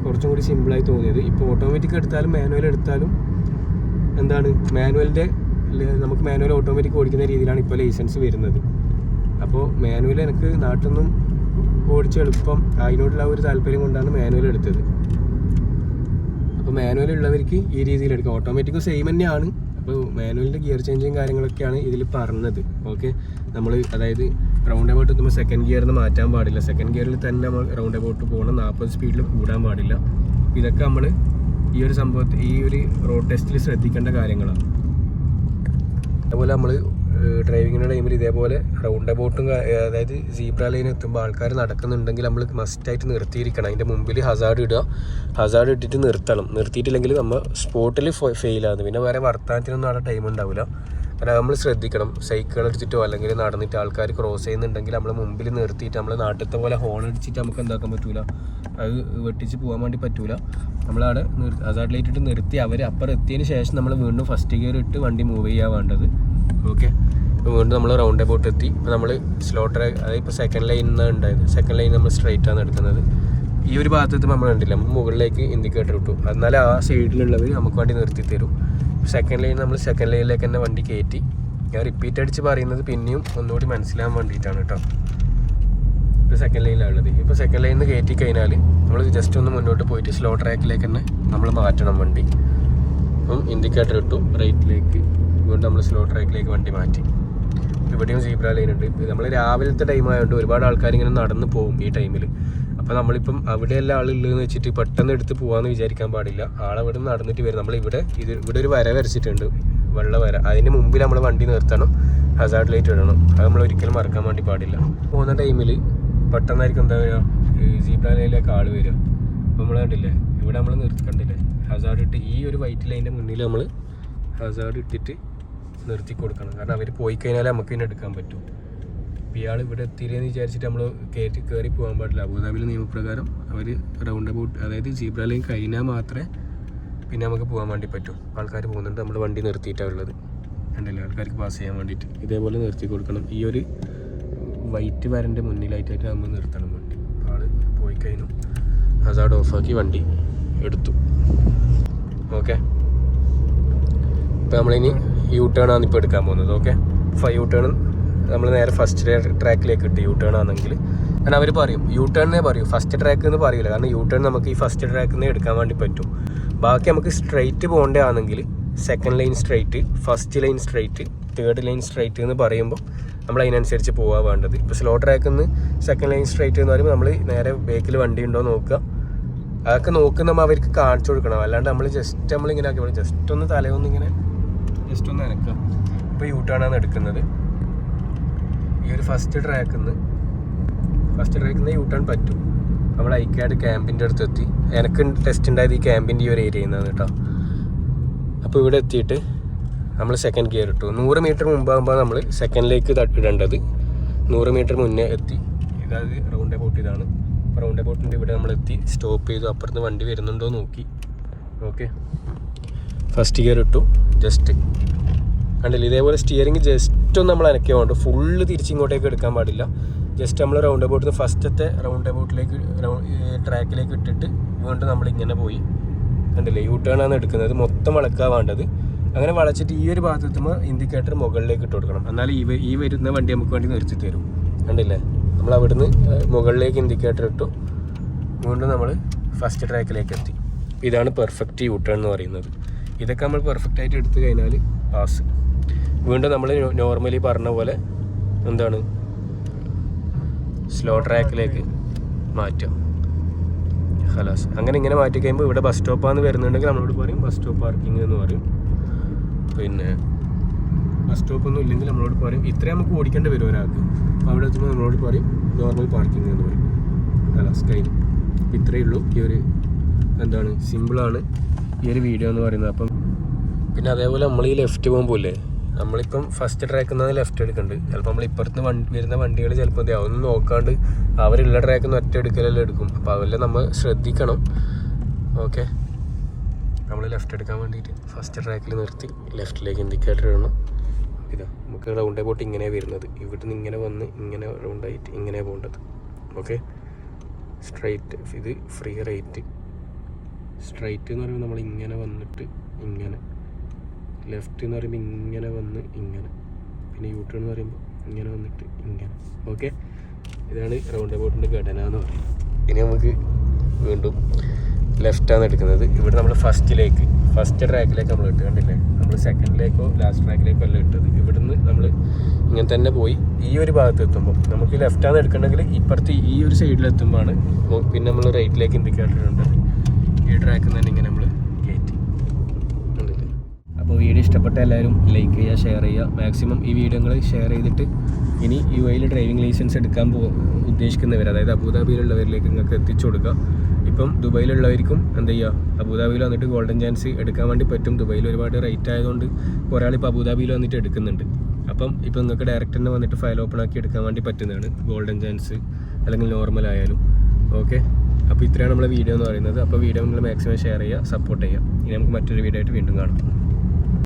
കുറച്ചും കൂടി സിമ്പിളായി തോന്നിയത്. ഇപ്പോൾ ഓട്ടോമാറ്റിക് എടുത്താലും മാനുവൽ എടുത്താലും എന്താണ് മാനുവലിൻ്റെ നമുക്ക് മാനുവൽ ഓട്ടോമാറ്റിക് ഓടിക്കുന്ന രീതിയിലാണ് ഇപ്പോൾ ലൈസൻസ് വരുന്നത്. അപ്പോൾ മാനുവൽ എനിക്ക് നാട്ടിൽ നിന്നും ഓടിച്ച് എളുപ്പം അതിനോടുള്ള ഒരു താല്പര്യം കൊണ്ടാണ് മാനുവൽ എടുത്തത്. അപ്പോൾ മാനുവൽ ഉള്ളവർക്ക് ഈ രീതിയിൽ എടുക്കാം. ഓട്ടോമാറ്റിക് സെയിം തന്നെയാണ്. അപ്പോൾ മാനുവലിൻ്റെ ഗിയർ ചേഞ്ചും കാര്യങ്ങളൊക്കെയാണ് ഇതിൽ പറഞ്ഞത്. ഓക്കെ, നമ്മൾ അതായത് റൗണ്ട് അബൌട്ട് എത്തുമ്പോൾ സെക്കൻഡ് ഗിയറിൽ നിന്ന് മാറ്റാൻ പാടില്ല. സെക്കൻഡ് ഗിയറിൽ തന്നെ നമ്മൾ റൗണ്ട് അബൌട്ട് പോകണം, 40 സ്പീഡിൽ കൂടാൻ പാടില്ല. ഇതൊക്കെ നമ്മൾ ഈ ഒരു സംഭവത്തിൽ ഈ ഒരു റോഡ് ടെസ്റ്റിൽ ശ്രദ്ധിക്കേണ്ട കാര്യങ്ങളാണ്. അതുപോലെ നമ്മൾ ഡ്രൈവിങ്ങിൻ്റെ ടൈമിൽ ഇതേപോലെ റൗണ്ട് അബൌട്ടും അതായത് സീബ്ര ലൈൻ എത്തുമ്പോൾ ആൾക്കാർ നടക്കുന്നുണ്ടെങ്കിൽ നമ്മൾ മസ്റ്റായിട്ട് നിർത്തിയിരിക്കണം. അതിൻ്റെ മുമ്പിൽ ഹസാർഡ് ഇടുക, ഹസാർഡ് ഇട്ടിട്ട് നിർത്തണം. നിർത്തിയിട്ടില്ലെങ്കിൽ നമ്മൾ സ്പോട്ടിൽ ഫെയിലാകുന്നു. പിന്നെ വേറെ വർത്തമാനത്തിനൊന്നും അവിടെ ടൈം ഉണ്ടാവില്ല. കാരണം നമ്മൾ ശ്രദ്ധിക്കണം. സൈക്കിൾ അടിച്ചിട്ടോ അല്ലെങ്കിൽ നടന്നിട്ട് ആൾക്കാർ ക്രോസ് ചെയ്യുന്നുണ്ടെങ്കിൽ നമ്മൾ മുമ്പിൽ നിർത്തിയിട്ട് നമ്മൾ നാട്ടിലത്തെ പോലെ ഹോൺ അടിച്ചിട്ട് നമുക്ക് എന്താക്കാൻ പറ്റൂല, അത് വെട്ടിച്ച് പോകാൻ വേണ്ടി പറ്റൂല. നമ്മളവിടെ ഹസാർഡ് ലൈറ്റ് ഇട്ട് നിർത്തി അവർ അപ്പുറം എത്തിയതിന് ശേഷം നമ്മൾ വീണ്ടും ഫസ്റ്റ് ഗിയർ ഇട്ട് വണ്ടി മൂവ് ചെയ്യുക വേണ്ടത്. ഓക്കെ, ഇപ്പോൾ വീണ്ടും നമ്മൾ റൗണ്ട് അബൌട്ട് എത്തി. ഇപ്പോൾ നമ്മൾ സ്ലോ ട്രാക്ക്, അതായത് ഇപ്പോൾ സെക്കൻഡ് ലൈനിൽ നിന്നാണ് ഉണ്ടായത്. സെക്കൻഡ് ലൈൻ നമ്മൾ സ്ട്രൈറ്റ് ആണ് എടുക്കുന്നത്. ഈ ഒരു ഭാഗത്ത് നമ്മൾ കണ്ടില്ല, നമ്മൾ മുകളിലേക്ക് ഇൻഡിക്കേറ്റർ ഇട്ടു, എന്നാലും ആ സൈഡിലുള്ളവർ നമുക്ക് വണ്ടി നിർത്തി തരും. സെക്കൻഡ് ലൈൻ നമ്മൾ സെക്കൻഡ് ലൈനിലേക്ക് തന്നെ വണ്ടി കയറ്റി. ഞാൻ റിപ്പീറ്റ് അടിച്ച് പറയുന്നത് പിന്നെയും ഒന്നുകൂടി മനസ്സിലാകാൻ വേണ്ടിയിട്ടാണ് കേട്ടോ. ഇപ്പോൾ സെക്കൻഡ് ലൈനിലാണ് ഉള്ളത്. ഇപ്പോൾ സെക്കൻഡ് ലൈനിൽ നിന്ന് കയറ്റി കഴിഞ്ഞാൽ നമ്മൾ ജസ്റ്റ് ഒന്ന് മുന്നോട്ട് പോയിട്ട് സ്ലോ ട്രാക്കിലേക്ക് തന്നെ നമ്മൾ മാറ്റണം വണ്ടി. അപ്പം ഇൻഡിക്കേറ്റർ ഇട്ടു, റൈറ്റിലേക്ക് വീണ്ടും നമ്മൾ സ്ലോ ട്രാക്കിലേക്ക് വണ്ടി മാറ്റി. ഇവിടെയും സീബ്ര ലൈൻ ഉണ്ട്. നമ്മൾ രാവിലത്തെ ടൈം ആയതുകൊണ്ട് ഒരുപാട് ആൾക്കാർ ഇങ്ങനെ നടന്ന് പോകും ഈ ടൈമിൽ. അപ്പോൾ നമ്മളിപ്പം അവിടെയല്ല ആളുള്ളതെന്ന് വെച്ചിട്ട് പെട്ടെന്ന് എടുത്ത് പോകാമെന്ന് വിചാരിക്കാൻ പാടില്ല. ആളവിടെ നിന്ന് നടന്നിട്ട് വരും. നമ്മളിവിടെ ഇവിടെ ഒരു വര വരച്ചിട്ടുണ്ട്, വെള്ള വര. അതിന് മുമ്പിൽ നമ്മൾ വണ്ടി നിർത്തണം, ഹസാർഡ് ലൈറ്റ് ഇടണം. അത് നമ്മൾ ഒരിക്കലും മറക്കാൻ വേണ്ടി പാടില്ല. പോകുന്ന ടൈമിൽ പെട്ടെന്നായിരിക്കും എന്താ പറയുക, സീബ്ര ലൈനിലേക്ക് ആൾ വരിക. അപ്പോൾ നമ്മൾ കണ്ടില്ലേ, ഇവിടെ നമ്മൾ നിർത്തിക്കണ്ടില്ലേ, ഹസാർഡ് ഇട്ട് ഈ ഒരു വൈറ്റ് ലൈനിൻ്റെ മുന്നിൽ നമ്മൾ ഹസാർഡ് ഇട്ടിട്ട് നിർത്തി കൊടുക്കണം. കാരണം അവർ പോയി കഴിഞ്ഞാൽ നമുക്ക് ഇതിനെ എടുക്കാൻ പറ്റും. ഇപ്പോൾ ഇയാൾ ഇവിടെ എത്തിയില്ലെന്ന് വിചാരിച്ചിട്ട് നമ്മൾ കയറി പോകാൻ പാടില്ല. അബുദാബിയിലെ നിയമപ്രകാരം അവർ റൗണ്ട് അബൌട്ട് അതായത് സീബ്ര ലൈൻ കഴിഞ്ഞാൽ മാത്രമേ പിന്നെ നമുക്ക് പോകാൻ വേണ്ടി പറ്റും. ആൾക്കാർ പോകുന്നുണ്ട്, നമ്മൾ വണ്ടി നിർത്തിയിട്ടാണ് ഉള്ളത്. ഉണ്ടല്ലോ, ആൾക്കാർക്ക് പാസ് ചെയ്യാൻ വേണ്ടിയിട്ട് ഇതേപോലെ നിർത്തി കൊടുക്കണം. ഈ ഒരു വൈറ്റ് വരൻ്റെ മുന്നിലായിട്ടായിട്ട് നമ്മൾ നിർത്തണം വണ്ടി. ആൾ പോയി കഴിഞ്ഞു, ഹസാർഡ് ഓഫാക്കി വണ്ടി എടുത്തു. ഓക്കെ, ഇപ്പോൾ നമ്മളിനി യു ടേൺ ആണ് ഇപ്പോൾ എടുക്കാൻ പോകുന്നത്. ഓക്കെ, യു ടേൺ നമ്മൾ നേരെ ഫസ്റ്റ് ട്രാക്കിലേക്ക് ഇട്ട് യു ടേൺ ആണെങ്കിൽ കാരണം അവർ പറയും യു ടേണിനെ പറയും, ഫസ്റ്റ് ട്രാക്ക് എന്ന് പറയില്ല. കാരണം യു ടേൺ നമുക്ക് ഈ ഫസ്റ്റ് ട്രാക്കിൽ നിന്ന് എടുക്കാൻ വേണ്ടി പറ്റും. ബാക്കി നമുക്ക് സ്ട്രൈറ്റ് പോകേണ്ടതാണെങ്കിൽ second line straight, first line straight, third line straight എന്ന് പറയുമ്പോൾ നമ്മൾ അതിനനുസരിച്ച് പോകാൻ വേണ്ടത്. ഇപ്പോൾ സ്ലോ ട്രാക്കിൽ നിന്ന് സെക്കൻഡ് ലൈൻ സ്ട്രൈറ്റ് എന്ന് പറയുമ്പോൾ നമ്മൾ നേരെ ബേക്കിൽ വണ്ടി ഉണ്ടോ നോക്കുക. അതൊക്കെ നോക്കി നമ്മൾ അവർക്ക് കാണിച്ചു കൊടുക്കണം. അല്ലാണ്ട് നമ്മൾ ജസ്റ്റ് നമ്മളിങ്ങനെ ആക്കി ജസ്റ്റ് ഒന്ന് തലയൊന്നിങ്ങനെ ജസ്റ്റ് ഒന്ന് അനക്കുക. ഇപ്പോൾ യു ടേൺ ആണ് എടുക്കുന്നത്. ഈ ഒരു ഫസ്റ്റ് ട്രാക്കിൽ നിന്ന് യു ടേൺ പറ്റും. നമ്മൾ ഐക്കാഡ് ക്യാമ്പിൻ്റെ അടുത്തെത്തി. എനിക്ക് ടെസ്റ്റ് ഉണ്ടായത് ഈ ക്യാമ്പിൻ്റെ ഈ ഒരു ഏരിയയിൽ നിന്നാണ് കേട്ടോ. അപ്പോൾ ഇവിടെ എത്തിയിട്ട് നമ്മൾ സെക്കൻഡ് ഗിയർ ഇട്ടു. 100 മീറ്റർ മുമ്പാകുമ്പോൾ നമ്മൾ സെക്കൻഡിലേക്ക് ഇടേണ്ടത്. 100 മീറ്റർ മുന്നേ എത്തി. ഇതായത് റൗണ്ട് അബൌട്ട് ഇതാണ്. അപ്പോൾ റൗണ്ട് അബൌട്ടിൻ്റെ ഇവിടെ നമ്മൾ എത്തി, സ്റ്റോപ്പ് ചെയ്തു. അപ്പുറത്ത് വണ്ടി വരുന്നുണ്ടോ നോക്കി. ഓക്കെ, ഫസ്റ്റ് ഗിയർ ഇട്ടു. ജസ്റ്റ് കണ്ടില്ല, ഇതേപോലെ സ്റ്റിയറിങ് ജസ്റ്റ് ഒന്ന് നമ്മൾ അനക്കിയാൽ വേണ്ട. ഫുള്ള് തിരിച്ചിങ്ങോട്ടേക്ക് എടുക്കാൻ പാടില്ല. ജസ്റ്റ് നമ്മൾ റൗണ്ട് അബൌട്ടിൽ നിന്ന് ഫസ്റ്റത്തെ റൗണ്ട് അബൌട്ടിലേക്ക് ട്രാക്കിലേക്ക് ഇട്ടിട്ട് വീണ്ടും നമ്മളിങ്ങനെ പോയി. കണ്ടില്ലേ, യു ടേൺ ആണ് എടുക്കുന്നത്. മൊത്തം വളക്കാൻ വേണ്ടത്. അങ്ങനെ വളച്ചിട്ട് ഈ ഒരു ഭാഗത്തെത്തുമ്പോൾ ഇൻഡിക്കേറ്റർ മുകളിലേക്ക് ഇട്ട് കൊടുക്കണം. എന്നാൽ ഈ വരുന്ന വണ്ടി നമുക്ക് വേണ്ടി നിർത്തി തരും. കണ്ടില്ലേ, നമ്മൾ അവിടുന്ന് മുകളിലേക്ക് ഇൻഡിക്കേറ്റർ ഇട്ടു. വീണ്ടും നമ്മൾ ഫസ്റ്റ് ട്രാക്കിലേക്ക് എത്തി. ഇതാണ് പെർഫെക്റ്റ് യു ടേൺ എന്ന് പറയുന്നത്. ഇതൊക്കെ നമ്മൾ പെർഫെക്റ്റ് ആയിട്ട് എടുത്തു കഴിഞ്ഞാൽ പാസ്. വീണ്ടും നമ്മൾ നോർമലി പറഞ്ഞ പോലെ എന്താണ് സ്ലോ ട്രാക്കിലേക്ക് മാറ്റുക. ഖലാസ്. അങ്ങനെ ഇങ്ങനെ മാറ്റി കഴിയുമ്പോൾ ഇവിടെ ബസ് സ്റ്റോപ്പാന്ന് വരുന്നുണ്ടെങ്കിൽ നമ്മളോട് പറയും ബസ് സ്റ്റോപ്പ് പാർക്കിംഗ് എന്ന് പറയും. പിന്നെ ബസ് സ്റ്റോപ്പൊന്നും ഇല്ലെങ്കിൽ നമ്മളോട് പറയും ഇത്രയും നമുക്ക് ഓടിക്കേണ്ടി വരും ഒരാൾക്ക്. അപ്പോൾ അവിടെ എത്തുമ്പോൾ നമ്മളോട് പറയും നോർമൽ പാർക്കിംഗ് എന്ന് പറയും. ഖലാസ് കഴിഞ്ഞു. അപ്പോൾ ഇത്രയേ ഉള്ളൂ ഈ ഒരു എന്താണ് സിമ്പിളാണ് ഈ ഒരു വീഡിയോ എന്ന് പറയുന്നത്. അപ്പം പിന്നെ അതേപോലെ നമ്മൾ ഈ ലെഫ്റ്റ് പോകുമ്പോൾ ഇല്ലേ നമ്മളിപ്പം ഫസ്റ്റ് ട്രാക്കിൽ നിന്ന് ലെഫ്റ്റ് എടുക്കുന്നുണ്ട്. ചിലപ്പോൾ നമ്മൾ ഇപ്പുറത്ത് വരുന്ന വണ്ടികൾ ചിലപ്പോൾ എന്ത് അതൊന്നും നോക്കാണ്ട് അവരുള്ള ട്രാക്കിൽ നിന്ന് ഒറ്റ എടുക്കലെല്ലാം എടുക്കും. അപ്പോൾ അവരെല്ലാം നമ്മൾ ശ്രദ്ധിക്കണം. ഓക്കെ, നമ്മൾ ലെഫ്റ്റ് എടുക്കാൻ വേണ്ടിയിട്ട് ഫസ്റ്റ് ട്രാക്കിൽ നിർത്തി ലെഫ്റ്റിലേക്ക് ഇൻഡിക്കേറ്റർ ഇടണം. ഇതാ നമുക്ക് റൗണ്ടേ പോയിട്ട് ഇങ്ങനെ വരുന്നത്, ഇവിടുന്ന് ഇങ്ങനെ വന്ന് ഇങ്ങനെ റൗണ്ടായിട്ട് ഇങ്ങനെ പോകേണ്ടത്. ഓക്കെ, സ്ട്രൈറ്റ്, ഇത് ഫ്രീ റൈറ്റ്. സ്ട്രൈറ്റ് എന്ന് പറയുമ്പോൾ നമ്മൾ ഇങ്ങനെ വന്നിട്ട് ഇങ്ങനെ, ലെഫ്റ്റ് എന്ന് പറയുമ്പോൾ ഇങ്ങനെ വന്ന് ഇങ്ങനെ, പിന്നെ യൂ ടേൺ എന്ന് പറയുമ്പോൾ ഇങ്ങനെ വന്നിട്ട് ഇങ്ങനെ. ഓക്കെ, ഇതാണ് റൗണ്ട് അബൌട്ടിൻ്റെ ഘടന എന്ന് പറയുന്നത്. ഇനി നമുക്ക് വീണ്ടും ലെഫ്റ്റാണ് എടുക്കുന്നത്. ഇവിടെ നമ്മൾ ഫസ്റ്റ് ട്രാക്കിലേക്ക് നമ്മൾ ഇട്ട് കണ്ടില്ലേ, നമ്മൾ സെക്കൻഡിലേക്കോ ലാസ്റ്റ് ട്രാക്കിലേക്കോ അല്ല ഇട്ടത്. ഇവിടുന്ന് നമ്മൾ ഇങ്ങനെ തന്നെ പോയി ഈ ഒരു ഭാഗത്ത് എത്തുമ്പോൾ നമുക്ക് ലെഫ്റ്റാണ് എടുക്കണമെങ്കിൽ ഇപ്പുറത്ത് ഈ ഒരു സൈഡിലെത്തുമ്പോഴാണ് പിന്നെ നമ്മൾ റൈറ്റിലേക്ക് ഇൻഡിക്കേറ്റർ ഇടേണ്ടത്. ഈ ട്രാക്കിൽ നിന്ന് തന്നെ ഇങ്ങനെ നമ്മൾ കയറ്റി. കണ്ടില്ലേ? അപ്പോൾ വീഡിയോ ഇഷ്ടപ്പെട്ട എല്ലാവരും ലൈക്ക് ചെയ്യുക, ഷെയർ ചെയ്യുക. മാക്സിമം ഈ വീഡിയോകൾ ഷെയർ ചെയ്തിട്ട് ഇനി UAE ഡ്രൈവിംഗ് ലൈസൻസ് എടുക്കാൻ ഉദ്ദേശിക്കുന്നവർ, അതായത് അബുദാബിയിലുള്ളവരിലേക്ക് നിങ്ങൾക്ക് എത്തിച്ചു കൊടുക്കുക. ഇപ്പം ദുബൈയിലുള്ളവർക്കും എന്ത് ചെയ്യുക, അബുദാബിയിൽ വന്നിട്ട് ഗോൾഡൻ ചാൻസ് എടുക്കാൻ വേണ്ടി പറ്റും. ദുബൈയിൽ ഒരുപാട് റേറ്റ് ആയതുകൊണ്ട് കുറേ ആളിപ്പോൾ അബുദാബിയിൽ വന്നിട്ട് എടുക്കുന്നുണ്ട്. അപ്പം ഇപ്പോൾ നിങ്ങൾക്ക് ഡയറക്റ്റ് തന്നെ വന്നിട്ട് ഫയൽ ഓപ്പൺ ആക്കി എടുക്കാൻ വേണ്ടി പറ്റുന്നതാണ്, ഗോൾഡൻ ചാൻസ് അല്ലെങ്കിൽ നോർമൽ ആയാലും. ഓക്കെ, അപ്പോൾ ഇത്രയാണ് നമ്മുടെ വീഡിയോ എന്ന് പറയുന്നത്. അപ്പോൾ വീഡിയോ നിങ്ങൾ മാക്സിമം ഷെയർ ചെയ്യുക, സപ്പോർട്ട് ചെയ്യുക. ഇനി നമുക്ക് മറ്റൊരു വീഡിയോ ആയിട്ട് വീണ്ടും കാണാം.